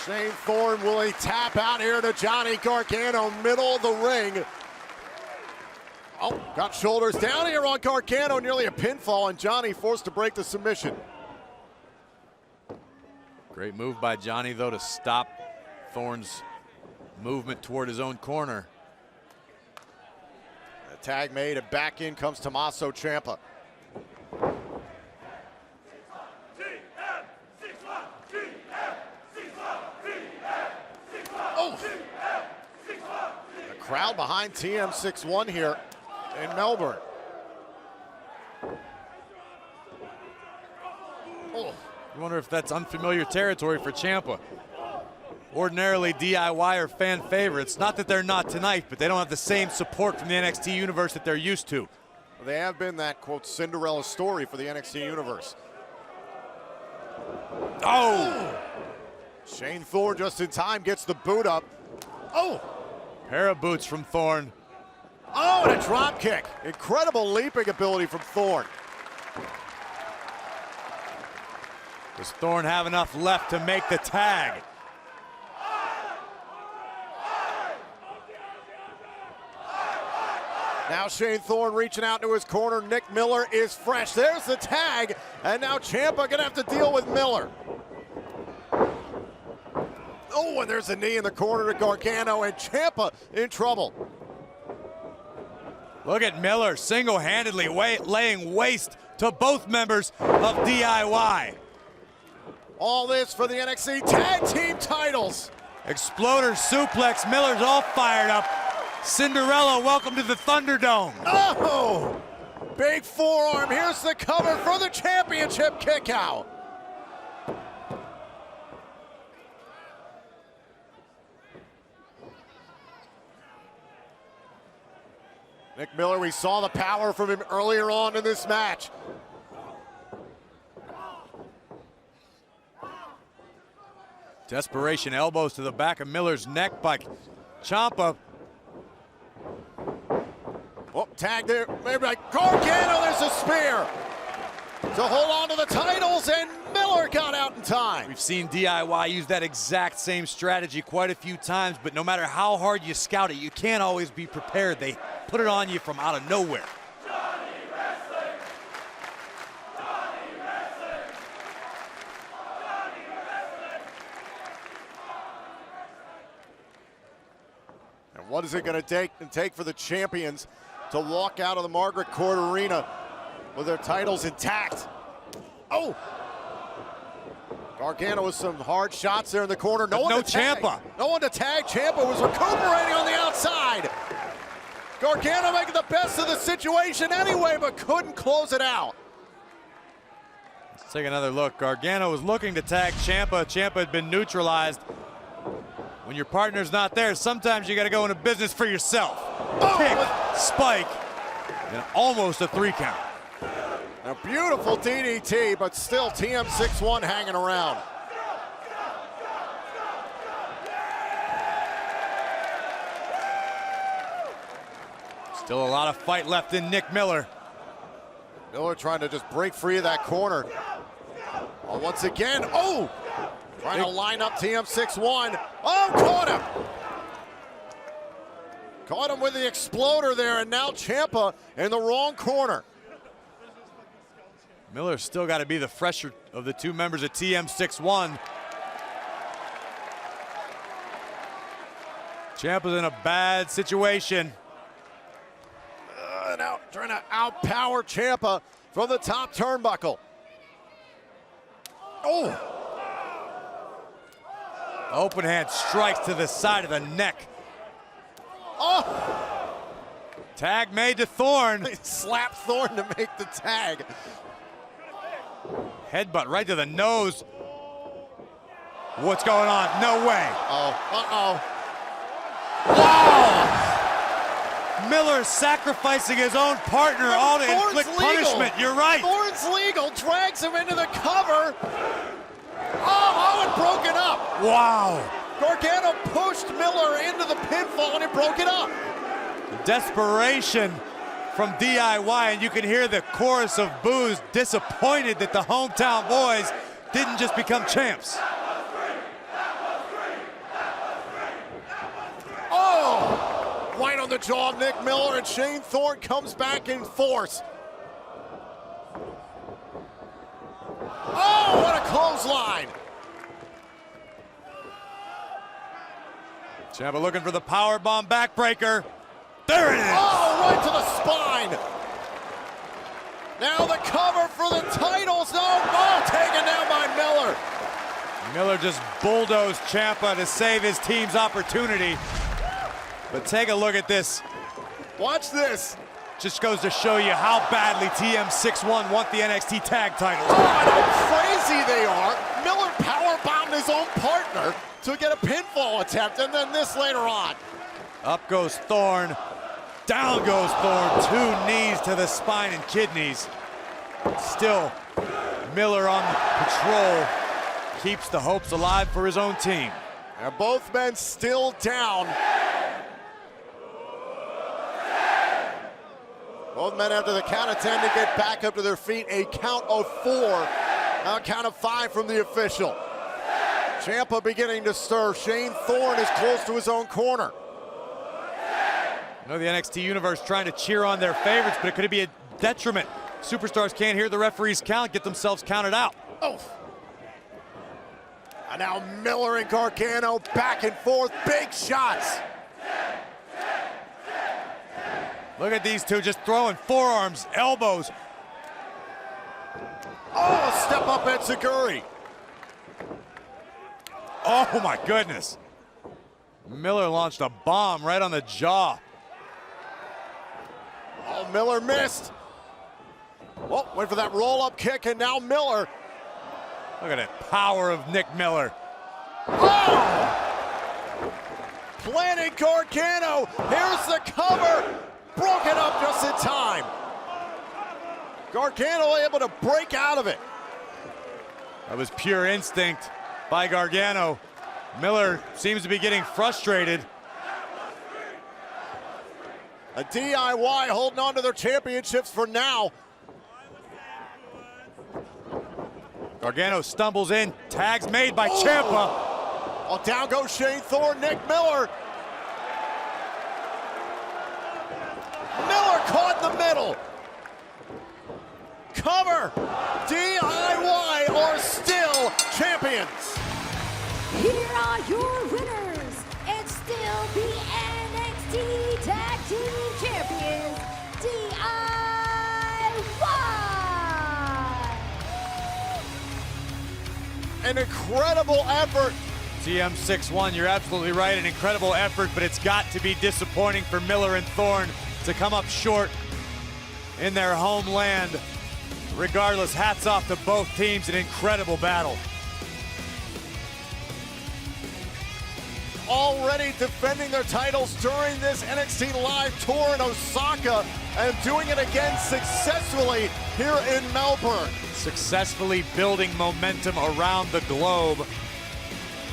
Speaker 1: Shane Thorne, will he tap out here to Johnny Gargano, middle of the ring. Oh, got shoulders down here on Gargano, nearly a pinfall, and Johnny forced to break the submission.
Speaker 2: Great move by Johnny, though, to stop Thorne's movement toward his own corner.
Speaker 1: A tag made, and back in comes Tommaso Ciampa. Oh! The crowd behind TM-61 here in Melbourne. Oh.
Speaker 2: You wonder if that's unfamiliar territory for Ciampa. Ordinarily, DIY are fan favorites. Not that they're not tonight, but they don't have the same support from the NXT universe that they're used to.
Speaker 1: They have been that, quote, Cinderella story for the NXT universe. Oh! Shane Thorne just in time gets the boot up. Oh!
Speaker 2: Pair of boots from Thorne.
Speaker 1: Oh, and a drop kick. Incredible leaping ability from Thorne.
Speaker 2: Does Thorne have enough left to make the tag?
Speaker 1: Now Shane Thorne reaching out to his corner. Nick Miller is fresh. There's the tag, and now Ciampa gonna have to deal with Miller. Oh, and there's a knee in the corner to Gargano, and Ciampa in trouble.
Speaker 2: Look at Miller single-handedly laying waste to both members of DIY.
Speaker 1: All this for the NXT Tag Team titles.
Speaker 2: Exploder suplex. Miller's all fired up. Cinderella, welcome to the Thunderdome.
Speaker 1: Oh! Big forearm. Here's the cover for the championship kick out. Nick Miller, we saw the power from him earlier on in this match.
Speaker 2: Desperation elbows to the back of Miller's neck by Ciampa.
Speaker 1: Oh, tag there, maybe like Gargano, there's a spear to hold on to the titles, and Miller got out in time.
Speaker 2: We've seen DIY use that exact same strategy quite a few times, but no matter how hard you scout it, you can't always be prepared. They put it on you from out of nowhere.
Speaker 1: And what is it going to take for the champions to walk out of the Margaret Court Arena with their titles intact? Oh! Gargano with some hard shots there in the corner. No one to tag.
Speaker 2: Ciampa.
Speaker 1: No one to tag. Ciampa was recuperating on the outside. Gargano making the best of the situation anyway, but couldn't close it out.
Speaker 2: Let's take another look. Gargano was looking to tag Ciampa. Ciampa had been neutralized. When your partner's not there, sometimes you got to go into business for yourself.
Speaker 1: Oh,
Speaker 2: kick, spike, and almost a 3 count.
Speaker 1: A beautiful DDT, but still TM-61 hanging around.
Speaker 2: Still a lot of fight left in Nick Miller.
Speaker 1: Miller trying to just break free of that corner. Oh, once again, oh! Trying to line up TM-61. Oh, caught him! Caught him with the exploder there, and now Ciampa in the wrong corner.
Speaker 2: Miller's still got to be the fresher of the two members of TM-61. Ciampa's in a bad situation.
Speaker 1: Now trying to outpower Ciampa from the top turnbuckle. Oh!
Speaker 2: Open hand strikes to the side of the neck.
Speaker 1: Oh!
Speaker 2: Tag made to Thorne.
Speaker 1: They slapped Thorne to make the tag.
Speaker 2: Headbutt right to the nose. What's going on? No way.
Speaker 1: Uh-oh.
Speaker 2: Wow! Miller sacrificing his own partner all to inflict punishment. You're right.
Speaker 1: Thorne's legal, drags him into the cover. Oh, it broke it up.
Speaker 2: Wow.
Speaker 1: Gargano pushed Miller into the pinfall and it broke it up.
Speaker 2: Desperation from DIY, and you can hear the chorus of boos, disappointed that the hometown boys didn't just become champs.
Speaker 1: Oh! Right on the jaw of Nick Miller, and Shane Thorne comes back in force. Oh, what a clothesline!
Speaker 2: Ciampa looking for the powerbomb backbreaker. There it is!
Speaker 1: Oh, right to the spine! Now the cover for the titles. No, oh, taken down by Miller.
Speaker 2: Miller just bulldozed Ciampa to save his team's opportunity. But take a look at this.
Speaker 1: Watch this.
Speaker 2: Just goes to show you how badly TM-61 want the NXT tag titles.
Speaker 1: Oh, and how crazy they are. Miller powerbombed his own partner to get a pinfall attempt, and then this later on.
Speaker 2: Up goes Thorne, down goes Thorne, 2 knees to the spine and kidneys. Still, Miller on patrol, keeps the hopes alive for his own team.
Speaker 1: And both men still down. Both men after the count of 10 to get back up to their feet. A count of 4, now a count of 5 from the official. Ciampa beginning to stir. Shane Thorne is close to his own corner.
Speaker 2: I know the NXT Universe trying to cheer on their favorites, but it could be a detriment. Superstars can't hear the referee's count, get themselves counted out.
Speaker 1: Oh. And now Miller and Gargano back and forth, big shots.
Speaker 2: Look at these two just throwing forearms, elbows.
Speaker 1: Oh, a step up at Enziguri.
Speaker 2: Oh my goodness. Miller launched a bomb right on the jaw.
Speaker 1: Oh, Miller missed. Oh, went for that roll-up kick, and now Miller.
Speaker 2: Look at that power of Nick Miller.
Speaker 1: Oh! Planted Gargano. Here's the cover. Broken up just in time. Gargano able to break out of it.
Speaker 2: That was pure instinct by Gargano. Miller seems to be getting frustrated.
Speaker 1: A DIY holding on to their championships for now.
Speaker 2: Gargano stumbles in, tags made by Ciampa.
Speaker 1: Oh, down goes Shane Thorne, Nick Miller. Miller caught in the middle. Cover. DIY are still champions.
Speaker 3: Here are your winners, and still the NXT Tag Team Champions, DIY.
Speaker 1: An incredible effort.
Speaker 2: TM-61, you're absolutely right, an incredible effort, but it's got to be disappointing for Miller and Thorne to come up short in their homeland. Regardless, hats off to both teams, an incredible battle.
Speaker 1: Already defending their titles during this NXT Live tour in Osaka and doing it again successfully here in Melbourne.
Speaker 2: Successfully building momentum around the globe.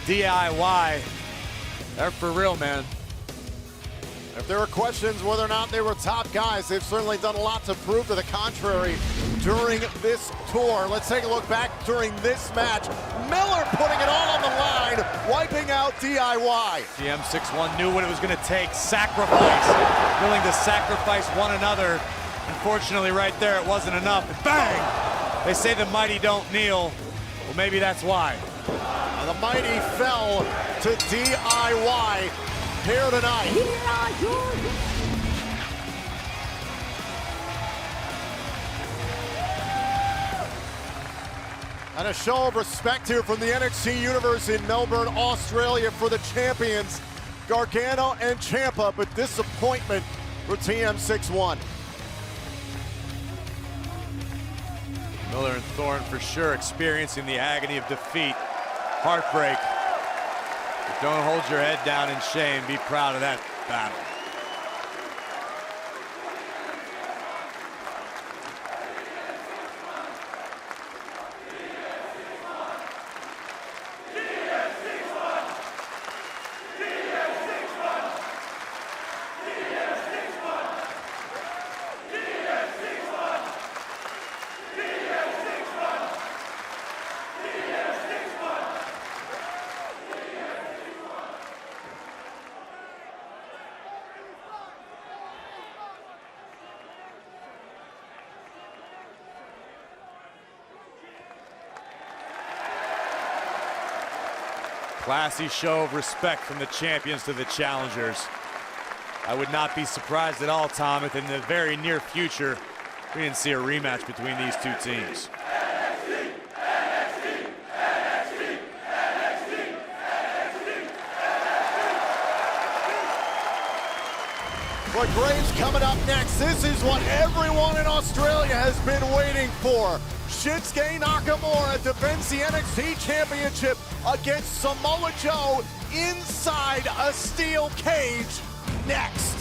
Speaker 2: DIY, they're for real, man.
Speaker 1: If there are questions whether or not they were top guys, they've certainly done a lot to prove to the contrary during this tour. Let's take a look back during this match. Miller putting it all on the line, wiping out DIY.
Speaker 2: TM-61 knew what it was going to take. Sacrifice, willing to sacrifice one another. Unfortunately, right there, it wasn't enough. And bang! They say the mighty don't kneel. Well, maybe that's why.
Speaker 1: And the mighty fell to DIY here tonight.
Speaker 3: Here are your
Speaker 1: and a show of respect here from the NXT Universe in Melbourne, Australia for the champions, Gargano and Ciampa, but disappointment for TM-61.
Speaker 2: Miller and Thorne for sure experiencing the agony of defeat, heartbreak. But don't hold your head down in shame. Be proud of that battle. Classy show of respect from the champions to the challengers. I would not be surprised at all, Tom, if in the very near future we didn't see a rematch between these two teams.
Speaker 1: But Graves coming up next. This is what everyone in Australia has been waiting for. Shinsuke Nakamura defends the NXT Championship against Samoa Joe inside a steel cage next.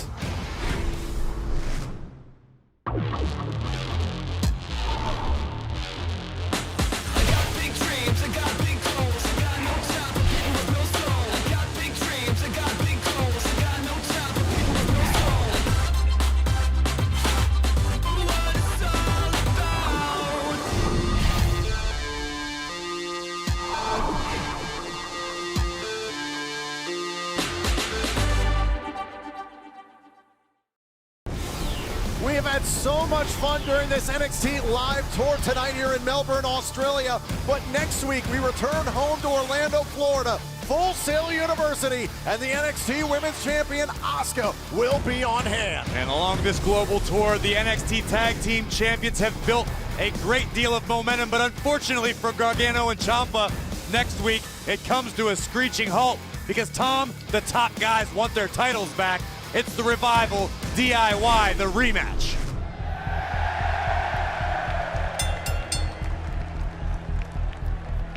Speaker 1: We have had so much fun during this NXT live tour tonight here in Melbourne, Australia. But next week, we return home to Orlando, Florida. Full Sail University, and the NXT Women's Champion, Asuka, will be on hand.
Speaker 2: And along this global tour, the NXT Tag Team Champions have built a great deal of momentum, but unfortunately for Gargano and Ciampa, next week, it comes to a screeching halt because Tom, the top guys want their titles back. It's the Revival DIY, the rematch.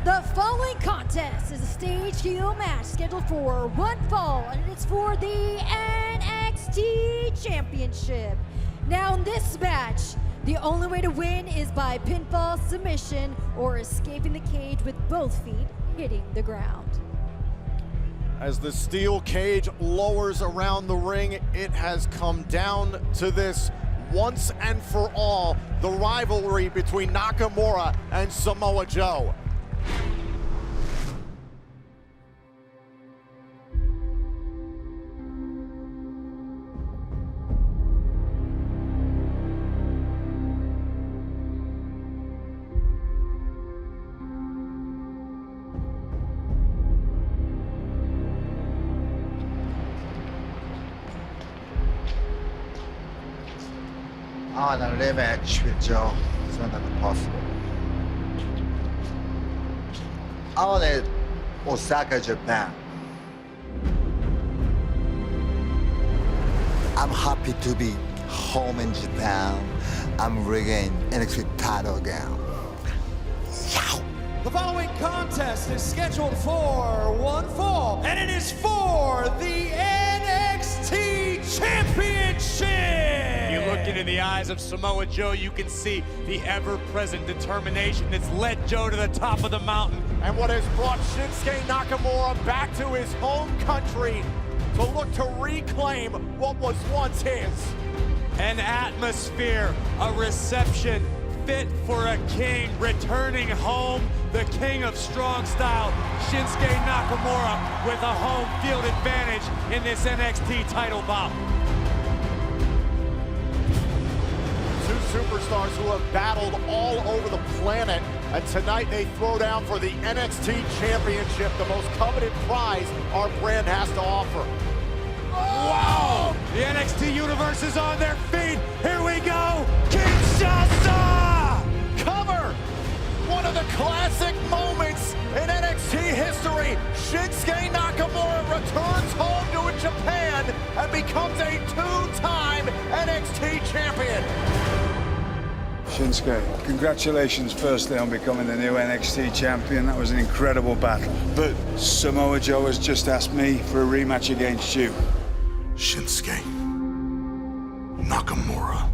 Speaker 3: The following contest is a stage heel match scheduled for one fall, and it's for the NXT Championship. Now in this match, the only way to win is by pinfall submission or escaping the cage with both feet hitting the ground.
Speaker 1: As the steel cage lowers around the ring, it has come down to this once and for all, the rivalry between Nakamura and Samoa Joe.
Speaker 11: I want a rematch with Joe. It's not possible. I want it Osaka, Japan. I'm happy to be home in Japan. I'm regaining NXT title again.
Speaker 12: The following contest is scheduled for one fall, and it is for the NXT Championship!
Speaker 2: You look into the eyes of Samoa Joe, you can see the ever-present determination that's led Joe to the top of the mountain.
Speaker 1: And what has brought Shinsuke Nakamura back to his home country to look to reclaim what was once his.
Speaker 2: An atmosphere, a reception fit for a king, returning home, the king of strong style, Shinsuke Nakamura, with a home field advantage in this NXT title bout.
Speaker 1: Two superstars who have battled all over the planet, and tonight they throw down for the NXT Championship, the most coveted prize our brand has to offer.
Speaker 2: Wow! The NXT Universe is on their feet. Here we go. Kinshasa!
Speaker 1: Cover! One of the classic moments in NXT history. Shinsuke Nakamura returns home to Japan and becomes a two-time NXT champion.
Speaker 13: Shinsuke, congratulations firstly on becoming the new NXT champion. That was an incredible battle. But Samoa Joe has just asked me for a rematch against you.
Speaker 9: Shinsuke Nakamura.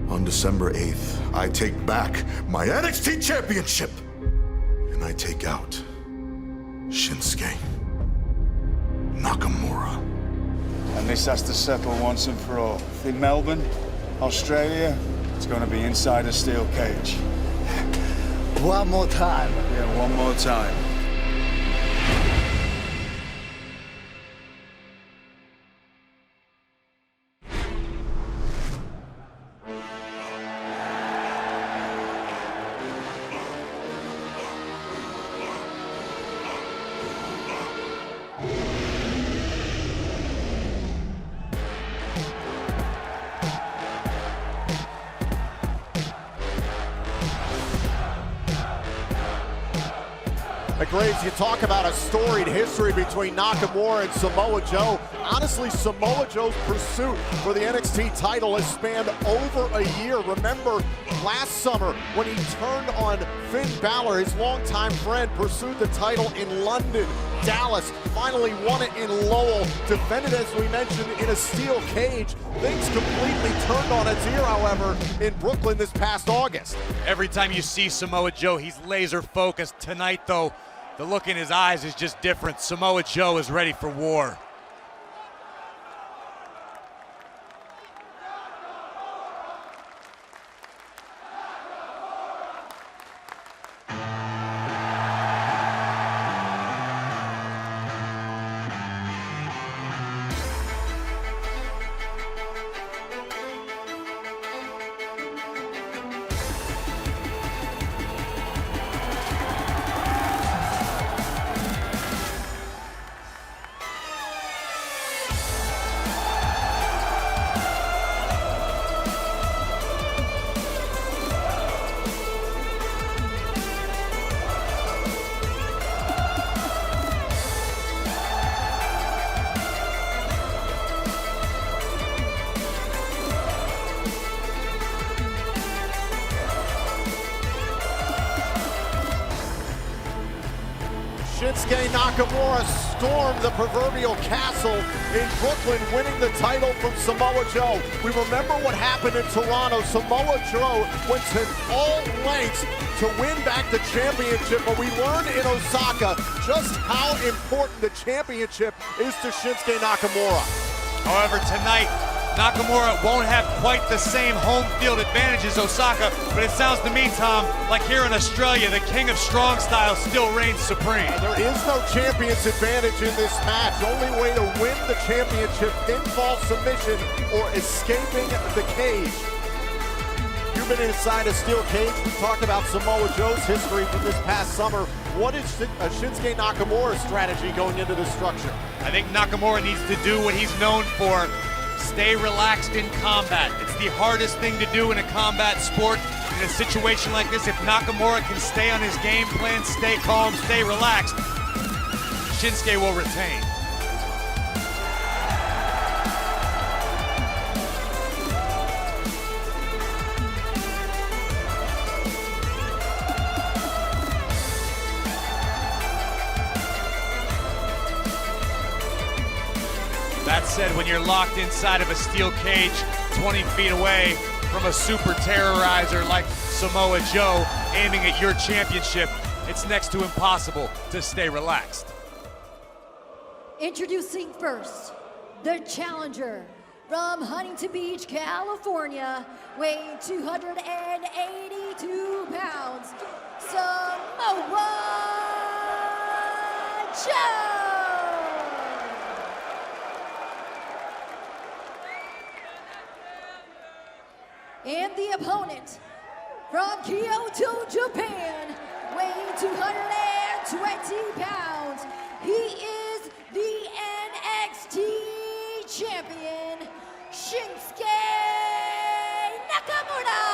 Speaker 9: On December 8th, I take back my NXT Championship. And I take out Shinsuke Nakamura.
Speaker 13: And this has to settle once and for all. In Melbourne, Australia, it's going to be inside a steel cage.
Speaker 11: One more time.
Speaker 13: Yeah, one more time.
Speaker 1: The Graves, you talk about a storied history between Nakamura and Samoa Joe. Honestly, Samoa Joe's pursuit for the NXT title has spanned over a year. Remember last summer when he turned on Finn Balor, his longtime friend, pursued the title in London, Dallas, finally won it in Lowell, defended, as we mentioned, in a steel cage. Things completely turned on its ear, however, in Brooklyn this past August.
Speaker 2: Every time you see Samoa Joe, he's laser focused. Tonight, though, the look in his eyes is just different. Samoa Joe is ready for war.
Speaker 1: Shinsuke Nakamura stormed the proverbial castle in Brooklyn, winning the title from Samoa Joe. We remember what happened in Toronto. Samoa Joe went to all lengths to win back the championship, but we learned in Osaka just how important the championship is to Shinsuke Nakamura.
Speaker 2: However, tonight, Nakamura won't have quite the same home field advantage as Osaka, but it sounds to me, Tom, like here in Australia, the king of strong style still reigns supreme.
Speaker 1: There is no champion's advantage in this match. Only way to win the championship, pinfall submission or escaping the cage. You've been inside a steel cage. We talked about Samoa Joe's history from this past summer. What is Shinsuke Nakamura's strategy going into this structure?
Speaker 2: I think Nakamura needs to do what he's known for. Stay relaxed in combat. It's the hardest thing to do in a combat sport. In a situation like this, if Nakamura can stay on his game plan, stay calm, stay relaxed, Shinsuke will retain. That said, when you're locked inside of a steel cage 20 feet away from a super terrorizer like Samoa Joe aiming at your championship, it's next to impossible to stay relaxed.
Speaker 3: Introducing first, the challenger from Huntington Beach, California, weighing 282 pounds, Samoa Joe! And the opponent from Kyoto, Japan, weighing 220 pounds, he is the NXT Champion, Shinsuke Nakamura!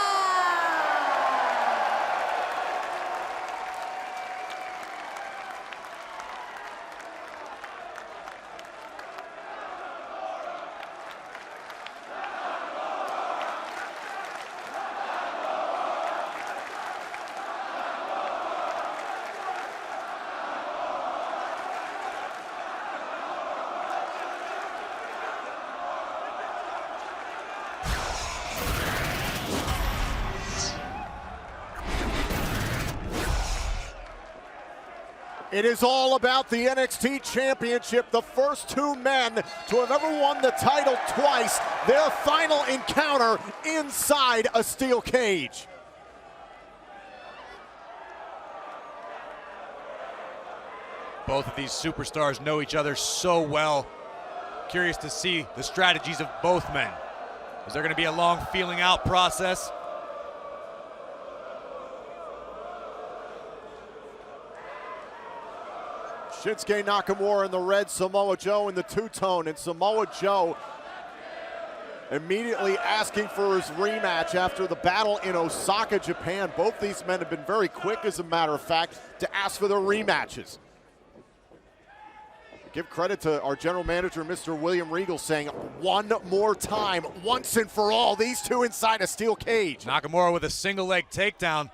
Speaker 1: It is all about the NXT Championship. The first two men to have ever won the title twice. Their final encounter inside a steel cage.
Speaker 2: Both of these superstars know each other so well. Curious to see the strategies of both men. Is there going to be a long feeling out process?
Speaker 1: Shinsuke Nakamura in the red, Samoa Joe in the two-tone, and Samoa Joe immediately asking for his rematch after the battle in Osaka, Japan. Both these men have been very quick, as a matter of fact, to ask for their rematches. Give credit to our general manager, Mr. William Regal, saying one more time, once and for all, these two inside a steel cage.
Speaker 2: Nakamura with a single leg takedown.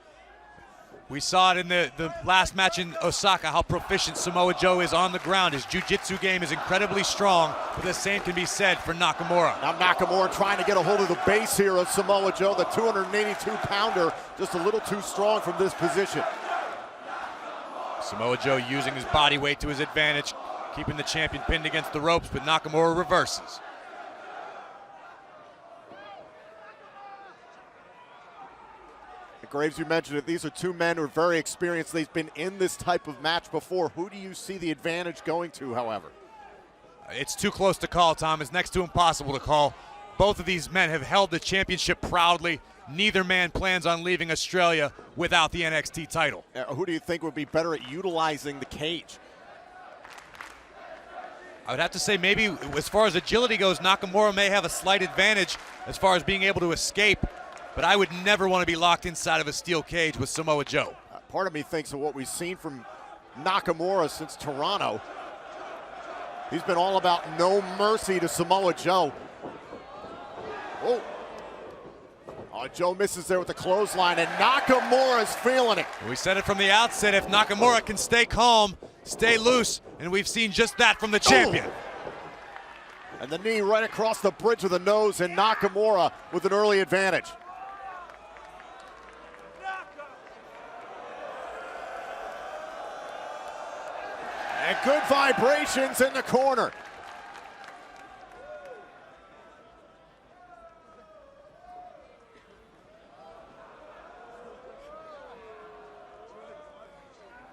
Speaker 2: We saw it in the last match in Osaka, how proficient Samoa Joe is on the ground. His jiu-jitsu game is incredibly strong, but the same can be said for Nakamura.
Speaker 1: Now Nakamura trying to get a hold of the base here of Samoa Joe, the 282-pounder, just a little too strong from this position.
Speaker 2: Samoa Joe using his body weight to his advantage, keeping the champion pinned against the ropes, but Nakamura reverses.
Speaker 1: Graves, you mentioned it. These are two men who are very experienced. They've been in this type of match before. Who do you see the advantage going to, however?
Speaker 2: It's too close to call, Tom. It's next to impossible to call. Both of these men have held the championship proudly. Neither man plans on leaving Australia without the NXT title.
Speaker 1: Who do you think would be better at utilizing the cage?
Speaker 2: I would have to say maybe as far as agility goes, Nakamura may have a slight advantage as far as being able to escape, but I would never want to be locked inside of a steel cage with Samoa Joe.
Speaker 1: Part of me thinks of what we've seen from Nakamura since Toronto. He's been all about no mercy to Samoa Joe. Oh, Joe misses there with the clothesline, and Nakamura's feeling it.
Speaker 2: We said it from the outset, if Nakamura can stay calm, stay loose, and we've seen just that from the champion.
Speaker 1: And the knee right across the bridge of the nose, and Nakamura with an early advantage. And good vibrations in the corner.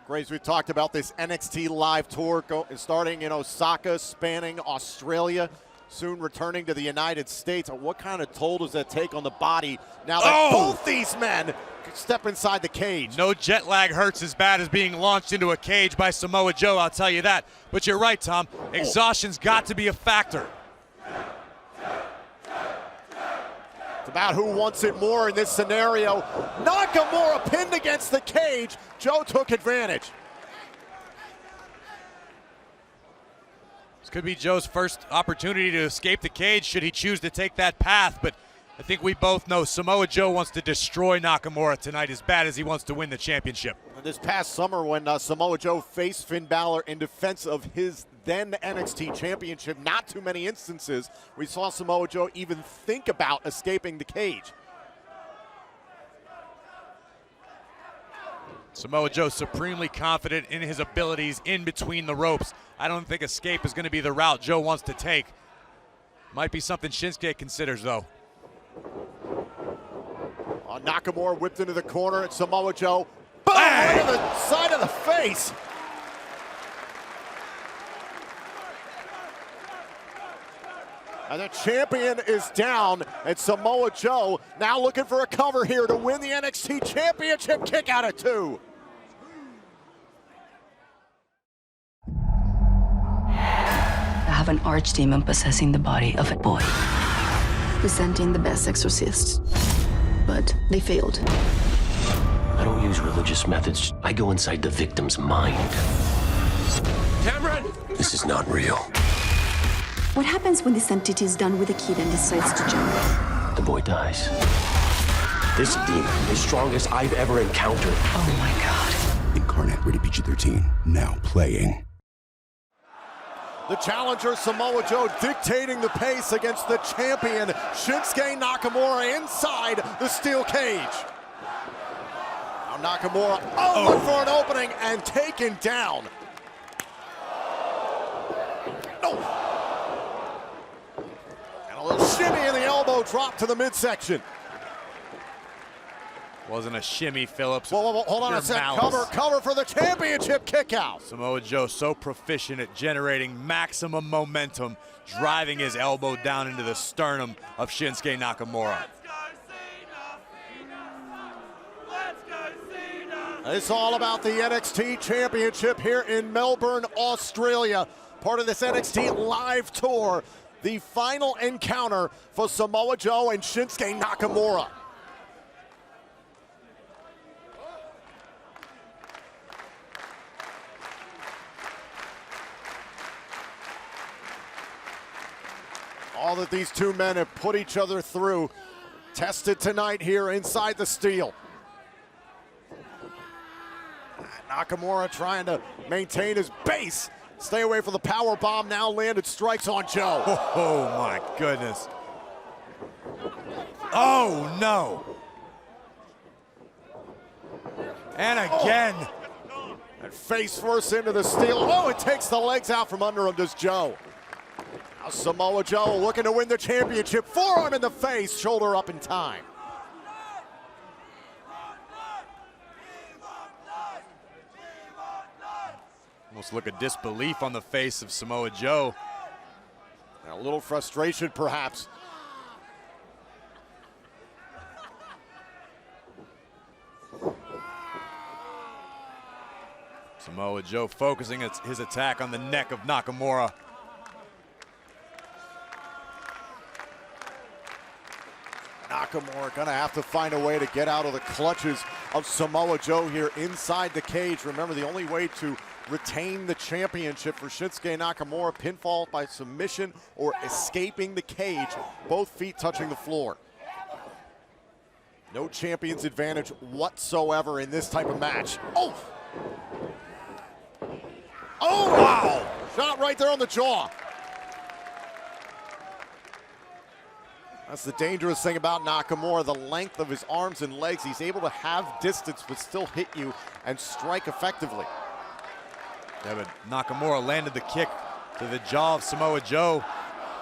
Speaker 1: Graves, we've talked about this NXT Live Tour starting in Osaka, spanning Australia, soon returning to the United States. What kind of toll does that take on the body now that both these men step inside the cage?
Speaker 2: No jet lag hurts as bad as being launched into a cage by Samoa Joe, I'll tell you that. But you're right, Tom. Exhaustion's got to be a factor.
Speaker 1: It's about who wants it more in this scenario. Nakamura pinned against the cage. Joe took advantage.
Speaker 2: This could be Joe's first opportunity to escape the cage should he choose to take that path, but I think we both know Samoa Joe wants to destroy Nakamura tonight as bad as he wants to win the championship.
Speaker 1: This past summer when Samoa Joe faced Finn Balor in defense of his then NXT Championship, not too many instances we saw Samoa Joe even think about escaping the cage.
Speaker 2: Samoa Joe supremely confident in his abilities in between the ropes. I don't think escape is going to be the route Joe wants to take. Might be something Shinsuke considers, though.
Speaker 1: Nakamura whipped into the corner at Samoa Joe. Boom! Right to the side of the face. And the champion is down, and Samoa Joe now looking for a cover here to win the NXT Championship. Kick out at 2.
Speaker 8: I have an archdemon possessing the body of a boy.
Speaker 14: We sent in the best exorcists, but they failed.
Speaker 15: I don't use religious methods. I go inside the victim's mind. Cameron! This is not real.
Speaker 14: What happens when this entity is done with a kid and decides to jump?
Speaker 15: The boy dies. This demon is strongest I've ever encountered.
Speaker 14: Oh my God.
Speaker 16: Incarnate, rated PG-13, now playing.
Speaker 1: The challenger, Samoa Joe, dictating the pace against the champion, Shinsuke Nakamura, inside the steel cage. Now Nakamura, look for an opening and taken down. And a little shimmy in the elbow drop to the midsection.
Speaker 2: Wasn't a shimmy, Phillips.
Speaker 1: Whoa, hold on a sec. Cover for the championship kick out.
Speaker 2: Samoa Joe so proficient at generating maximum momentum, driving his elbow down into the sternum of Shinsuke Nakamura.
Speaker 1: It's all about the NXT Championship here in Melbourne, Australia. Part of this NXT Live Tour. the final encounter for Samoa Joe and Shinsuke Nakamura. All that these two men have put each other through, tested tonight here inside the Steel. Nakamura trying to maintain his base. Stay away from the power bomb. Now landed strikes on Joe.
Speaker 2: Oh my goodness. Oh no. And again.
Speaker 1: And face first into the Steel. Oh, it takes the legs out from under him, does Joe. Now Samoa Joe looking to win the championship. Forearm in the face, shoulder up in time.
Speaker 2: Almost look of disbelief on the face of Samoa Joe.
Speaker 1: And a little frustration, perhaps.
Speaker 2: Samoa Joe focusing his attack on the neck of Nakamura.
Speaker 1: Nakamura gonna have to find a way to get out of the clutches of Samoa Joe here inside the cage. Remember, the only way to retain the championship for Shinsuke Nakamura, pinfall by submission or escaping the cage, both feet touching the floor. No champion's advantage whatsoever in this type of match. Oh! Oh, wow! Shot right there on the jaw. That's the dangerous thing about Nakamura, the length of his arms and legs. He's able to have distance but still hit you and strike effectively.
Speaker 2: Yeah, but Nakamura landed the kick to the jaw of Samoa Joe,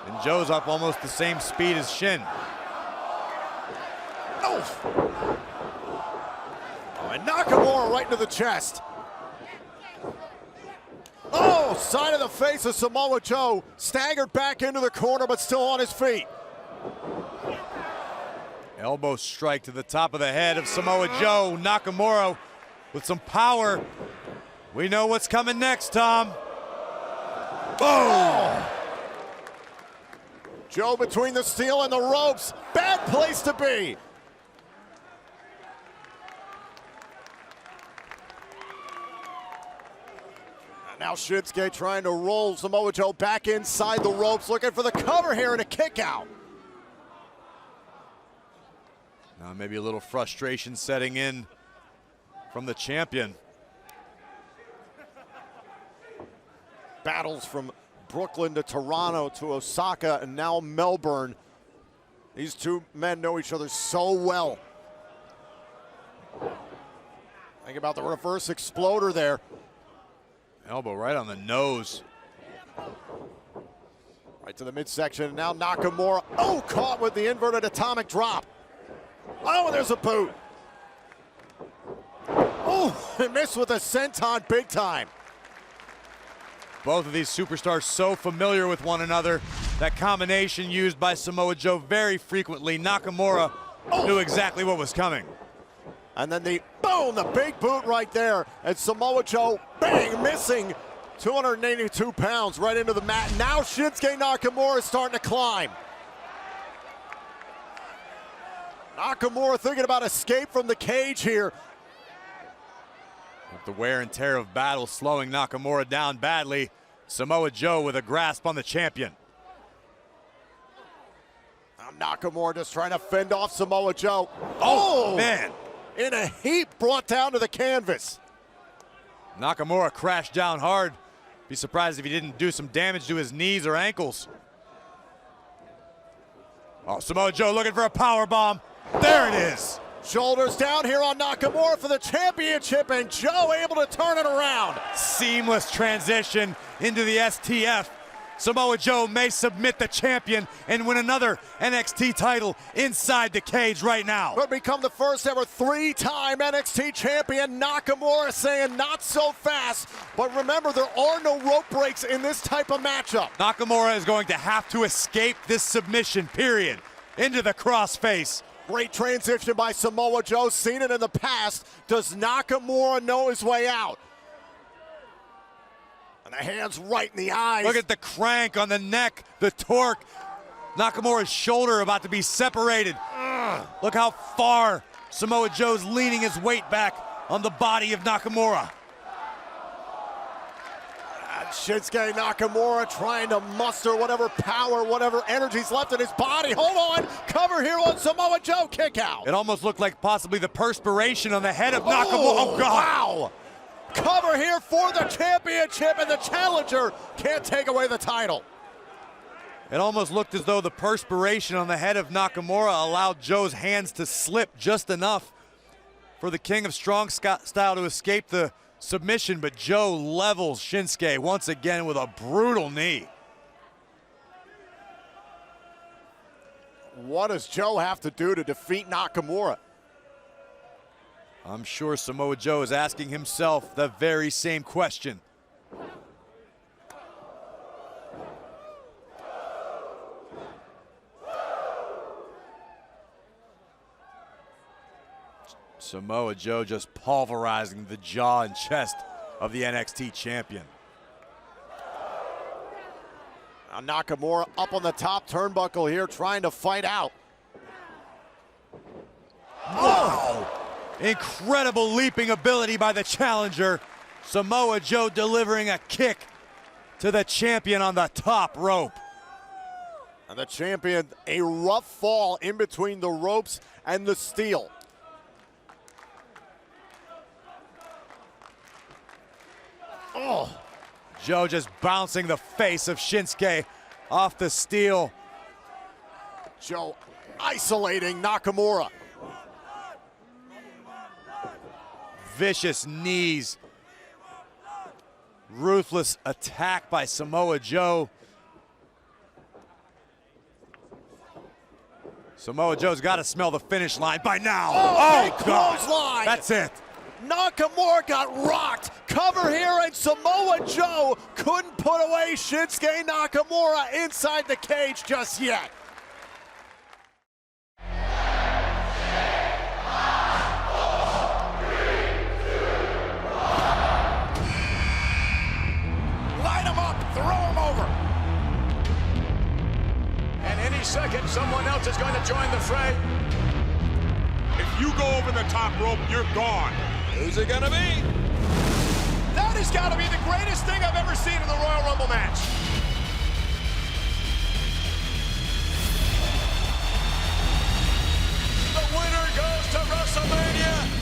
Speaker 2: and Joe's up almost the same speed as Shin.
Speaker 1: Oh! And Nakamura right into the chest. Oh, side of the face of Samoa Joe, staggered back into the corner but still on his feet.
Speaker 2: Elbow strike to the top of the head of Samoa Joe. Nakamura with some power. We know what's coming next, Tom. Boom!
Speaker 1: Oh. Joe between the Steel and the ropes. Bad place to be. And now Shinsuke trying to roll Samoa Joe back inside the ropes, looking for the cover here and a kick out.
Speaker 2: Now maybe a little frustration setting in from the champion.
Speaker 1: Battles from Brooklyn to Toronto to Osaka and now Melbourne. These two men know each other so well. Think about the reverse exploder there.
Speaker 2: Elbow right on the nose.
Speaker 1: Right to the midsection, and now Nakamura. Oh, caught with the inverted atomic drop. Oh, and there's a boot. Oh, he missed with a senton big time.
Speaker 2: Both of these superstars so familiar with one another. That combination used by Samoa Joe very frequently. Nakamura knew exactly what was coming.
Speaker 1: And then the boom, the big boot right there. And Samoa Joe, bang, missing 282 pounds right into the mat. Now Shinsuke Nakamura is starting to climb. Nakamura thinking about escape from the cage here.
Speaker 2: With the wear and tear of battle slowing Nakamura down badly, Samoa Joe with a grasp on the champion.
Speaker 1: Now Nakamura just trying to fend off Samoa Joe.
Speaker 2: Oh, man.
Speaker 1: In a heap, brought down to the canvas.
Speaker 2: Nakamura crashed down hard. Be surprised if he didn't do some damage to his knees or ankles. Oh, Samoa Joe looking for a power bomb. There it is.
Speaker 1: Shoulders down here on Nakamura for the championship, and Joe able to turn it around.
Speaker 2: Seamless transition into the STF. Samoa Joe may submit the champion and win another NXT title inside the cage right now.
Speaker 1: Could become the first ever three-time NXT champion. Nakamura saying not so fast, but remember there are no rope breaks in this type of matchup.
Speaker 2: Nakamura is going to have to escape this submission, period, into the crossface.
Speaker 1: Great transition by Samoa Joe, seen it in the past. Does Nakamura know his way out? And the hands right in the eyes.
Speaker 2: Look at the crank on the neck, the torque. Nakamura's shoulder about to be separated. Look how far Samoa Joe's leaning his weight back on the body of Nakamura.
Speaker 1: And Shinsuke Nakamura trying to muster whatever power, whatever energy's left in his body. Hold on, cover here on Samoa Joe, kick out.
Speaker 2: It almost looked like possibly the perspiration on the head of Nakamura. Oh, God.
Speaker 1: Wow. Cover here for the championship, and the challenger can't take away the title.
Speaker 2: It almost looked as though the perspiration on the head of Nakamura allowed Joe's hands to slip just enough for the King of Strong Style to escape the submission, but Joe levels Shinsuke once again with a brutal knee.
Speaker 1: What does Joe have to do to defeat Nakamura?
Speaker 2: I'm sure Samoa Joe is asking himself the very same question. Samoa Joe just pulverizing the jaw and chest of the NXT champion.
Speaker 1: Now Nakamura up on the top turnbuckle here, trying to fight out.
Speaker 2: Wow! Incredible leaping ability by the challenger. Samoa Joe delivering a kick to the champion on the top rope.
Speaker 1: And the champion, a rough fall in between the ropes and the steel. Oh.
Speaker 2: Joe just bouncing the face of Shinsuke off the steel.
Speaker 1: Joe isolating Nakamura.
Speaker 2: Vicious knees. Ruthless attack by Samoa Joe. Samoa Joe's got to smell the finish line by now.
Speaker 1: Oh,
Speaker 2: God.
Speaker 1: Clothesline.
Speaker 2: That's it.
Speaker 1: Nakamura got rocked. Cover here, and Samoa Joe couldn't put away Shinsuke Nakamura inside the cage just yet. Line him up, throw him over.
Speaker 17: And any second, someone else is going to join the fray.
Speaker 18: If you go over the top rope, you're gone.
Speaker 17: Who's it gonna be?
Speaker 18: That has got to be the greatest thing I've ever seen in the Royal Rumble match.
Speaker 17: The winner goes to WrestleMania.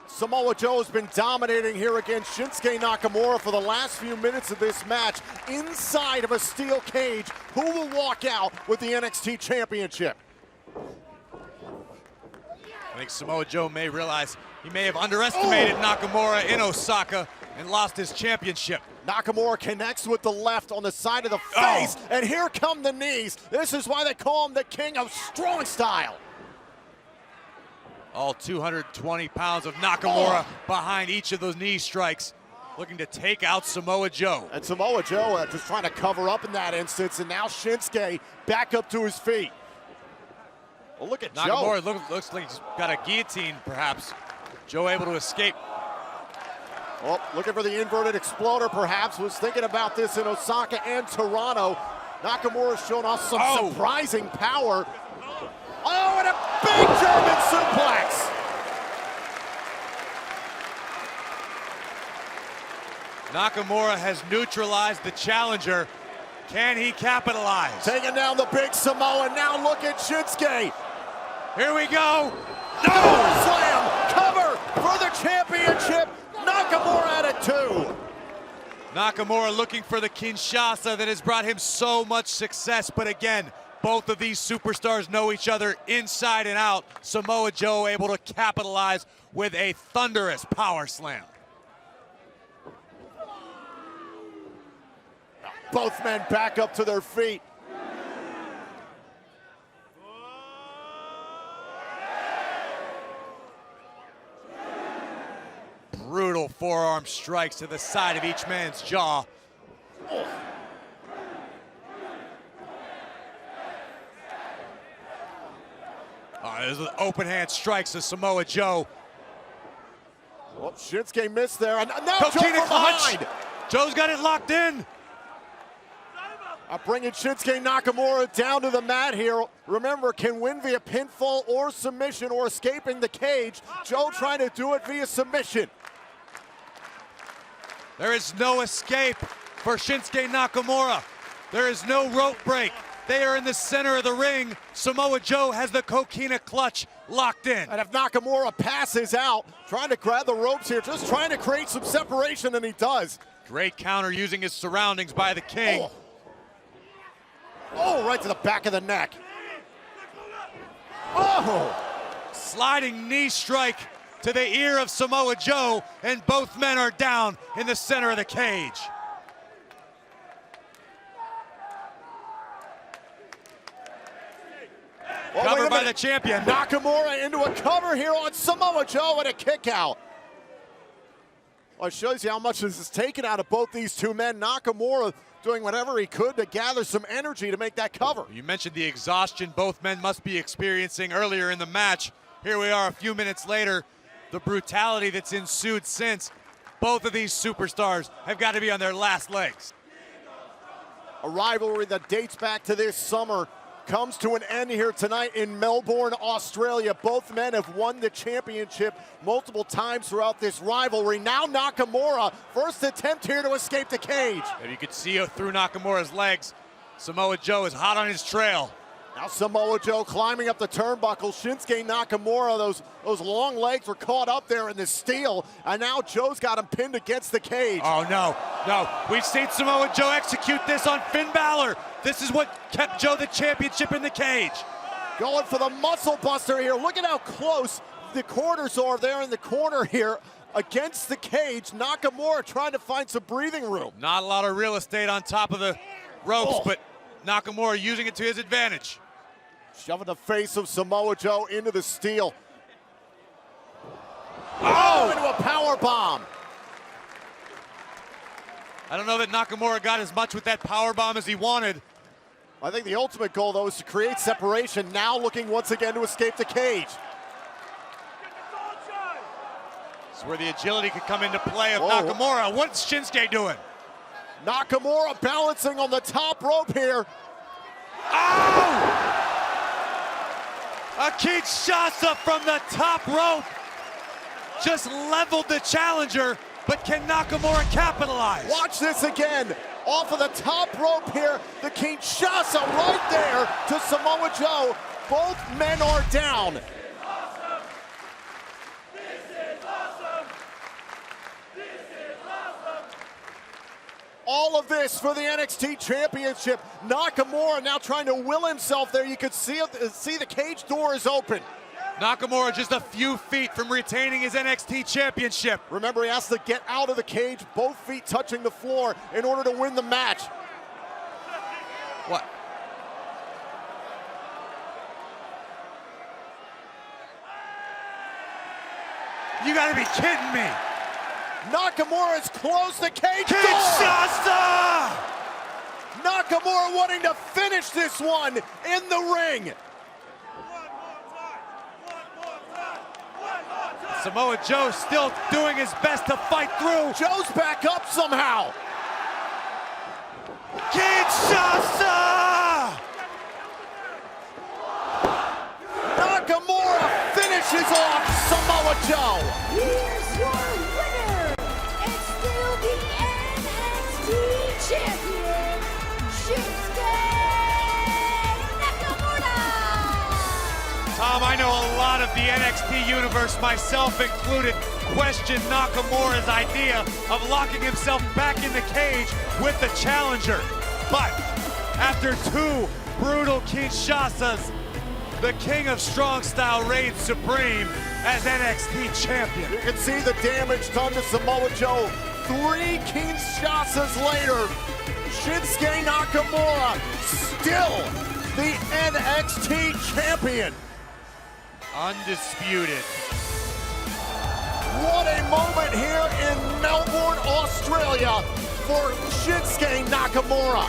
Speaker 1: Samoa Joe has been dominating here against Shinsuke Nakamura for the last few minutes of this match inside of a steel cage. Who will walk out with the NXT Championship?
Speaker 2: I think Samoa Joe may realize he may have underestimated Nakamura in Osaka and lost his championship.
Speaker 1: Nakamura connects with the left on the side of the face, and here come the knees. This is why they call him the King of Strong Style.
Speaker 2: All 220 pounds of Nakamura behind each of those knee strikes, looking to take out Samoa Joe.
Speaker 1: And Samoa Joe just trying to cover up in that instance, and now Shinsuke back up to his feet. Well, look at
Speaker 2: Nakamura
Speaker 1: Joe.
Speaker 2: looks like he's got a guillotine, perhaps. Joe able to escape.
Speaker 1: Oh, looking for the inverted exploder, perhaps. Was thinking about this in Osaka and Toronto. Nakamura's shown off some surprising power. Oh, and a big German suplex.
Speaker 2: Nakamura has neutralized the challenger. Can he capitalize?
Speaker 1: Taking down the big Samoa. Now look at Shinsuke.
Speaker 2: Here we go.
Speaker 1: No! Slam! Cover for the championship. Nakamura at it too.
Speaker 2: Nakamura looking for the Kinshasa that has brought him so much success, but again, both of these superstars know each other inside and out. Samoa Joe able to capitalize with a thunderous power slam.
Speaker 1: Both men back up to their feet.
Speaker 2: Brutal forearm strikes to the side of each man's jaw. There's an open hand strikes to Samoa Joe.
Speaker 1: Well, Shinsuke missed there, and now
Speaker 2: Coquina
Speaker 1: Joe from
Speaker 2: clutch.
Speaker 1: behind.
Speaker 2: Joe's got it locked in.
Speaker 1: Bringing Shinsuke Nakamura down to the mat here. Remember, can win via pinfall or submission or escaping the cage. Joe trying to do it via submission.
Speaker 2: There is no escape for Shinsuke Nakamura. There is no rope break. They are in the center of the ring. Samoa Joe has the coquina clutch locked in.
Speaker 1: And if Nakamura passes out, trying to grab the ropes here, just trying to create some separation, and he does.
Speaker 2: Great counter using his surroundings by the King.
Speaker 1: Oh, right to the back of the neck. Oh!
Speaker 2: Sliding knee strike to the ear of Samoa Joe, and both men are down in the center of the cage. Covered by the champion.
Speaker 1: Nakamura into a cover here on Samoa Joe and a kick out. Well, it shows you how much this is taken out of both these two men. Nakamura doing whatever he could to gather some energy to make that cover.
Speaker 2: You mentioned the exhaustion both men must be experiencing earlier in the match. Here we are a few minutes later. The brutality that's ensued since. Both of these superstars have got to be on their last legs.
Speaker 1: A rivalry that dates back to this summer comes to an end here tonight in Melbourne, Australia. Both men have won the championship multiple times throughout this rivalry. Now Nakamura, first attempt here to escape the cage.
Speaker 2: And you can see through Nakamura's legs, Samoa Joe is hot on his trail.
Speaker 1: Now Samoa Joe climbing up the turnbuckle. Shinsuke Nakamura, those long legs were caught up there in the steel, and now Joe's got him pinned against the cage.
Speaker 2: Oh, no, no. We've seen Samoa Joe execute this on Finn Balor. This is what kept Joe the championship in the cage.
Speaker 1: Going for the muscle buster here. Look at how close the corners are there in the corner here against the cage. Nakamura trying to find some breathing room.
Speaker 2: Not a lot of real estate on top of the ropes, but Nakamura using it to his advantage.
Speaker 1: Shoving the face of Samoa Joe into the steel. Oh, into a power bomb.
Speaker 2: I don't know that Nakamura got as much with that power bomb as he wanted.
Speaker 1: I think the ultimate goal, though, is to create separation. Now looking once again to escape the cage.
Speaker 2: It's where the agility could come into play of Nakamura. What's Shinsuke doing?
Speaker 1: Nakamura balancing on the top rope here.
Speaker 2: Oh! A Kinshasa from the top rope. Just leveled the challenger, but can Nakamura capitalize?
Speaker 1: Watch this again. Off of the top rope here, the Kinshasa right there to Samoa Joe. Both men are down. All of this for the NXT Championship. Nakamura now trying to will himself there. You could see the cage door is open.
Speaker 2: Nakamura just a few feet from retaining his NXT Championship.
Speaker 1: Remember, he has to get out of the cage, both feet touching the floor in order to win the match.
Speaker 2: What? You gotta be kidding me.
Speaker 1: Nakamura has closed the cage door.
Speaker 2: Kinshasa!
Speaker 1: Nakamura wanting to finish this one in the ring.
Speaker 2: Samoa Joe still doing his best to fight through.
Speaker 1: Joe's back up somehow.
Speaker 2: Kinshasa!
Speaker 1: Nakamura finishes off Samoa Joe.
Speaker 3: Here's your winner, and still the NXT Champion, Shinsuke Nakamura.
Speaker 2: Tom, I know a lot of the NXT universe, myself included, questioned Nakamura's idea of locking himself back in the cage with the challenger. But after two brutal Kinshasas, the King of Strong Style reigns supreme as NXT Champion.
Speaker 1: You can see the damage done to Samoa Joe. 3 Kinshasas later, Shinsuke Nakamura still the NXT Champion.
Speaker 2: Undisputed.
Speaker 1: What a moment here in Melbourne, Australia for Shinsuke Nakamura.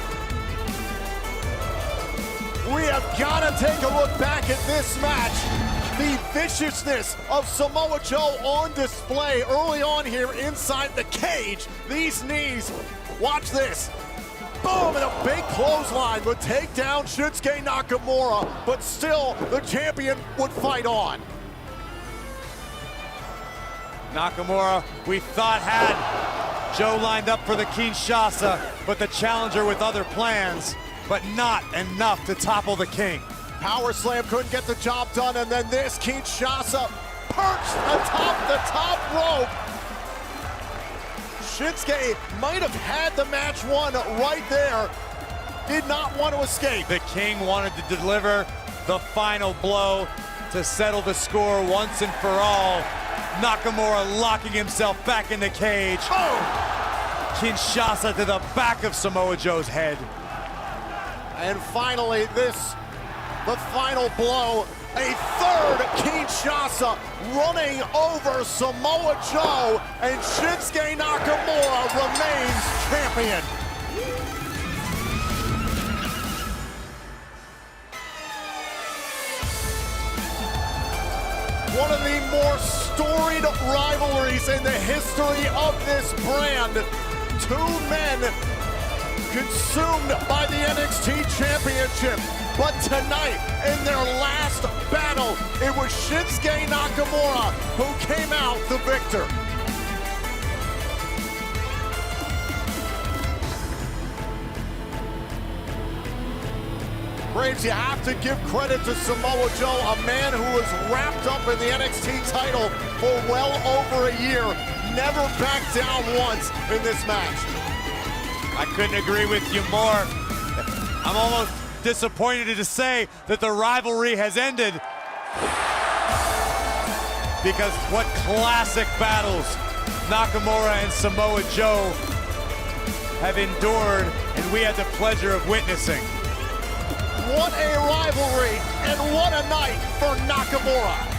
Speaker 1: we have got to take a look back at this match. The viciousness of Samoa Joe on display early on here inside the cage. These knees, watch this. Boom, and a big clothesline would take down Shinsuke Nakamura, but still the champion would fight on.
Speaker 2: Nakamura, we thought had Joe lined up for the Kinshasa, but the challenger with other plans, but not enough to topple the king.
Speaker 1: Power slam couldn't get the job done, and then this Kinshasa perched atop the top rope. Shinsuke might have had the match won right there. Did not want to escape.
Speaker 2: The king wanted to deliver the final blow to settle the score once and for all. Nakamura locking himself back in the cage.
Speaker 1: Oh!
Speaker 2: Kinshasa to the back of Samoa Joe's head.
Speaker 1: And finally, the final blow. A third Kinshasa running over Samoa Joe, and Shinsuke Nakamura remains champion. One of the more storied rivalries in the history of this brand. Two men consumed by the NXT Championship. But tonight, in their last battle, it was Shinsuke Nakamura who came out the victor. Braves, you have to give credit to Samoa Joe, a man who was wrapped up in the NXT title for well over a year. Never backed down once in this match.
Speaker 2: I couldn't agree with you more. I'm almost disappointed to say that the rivalry has ended, because what classic battles Nakamura and Samoa Joe have endured, and we had the pleasure of witnessing.
Speaker 1: What a rivalry, and what a night for Nakamura.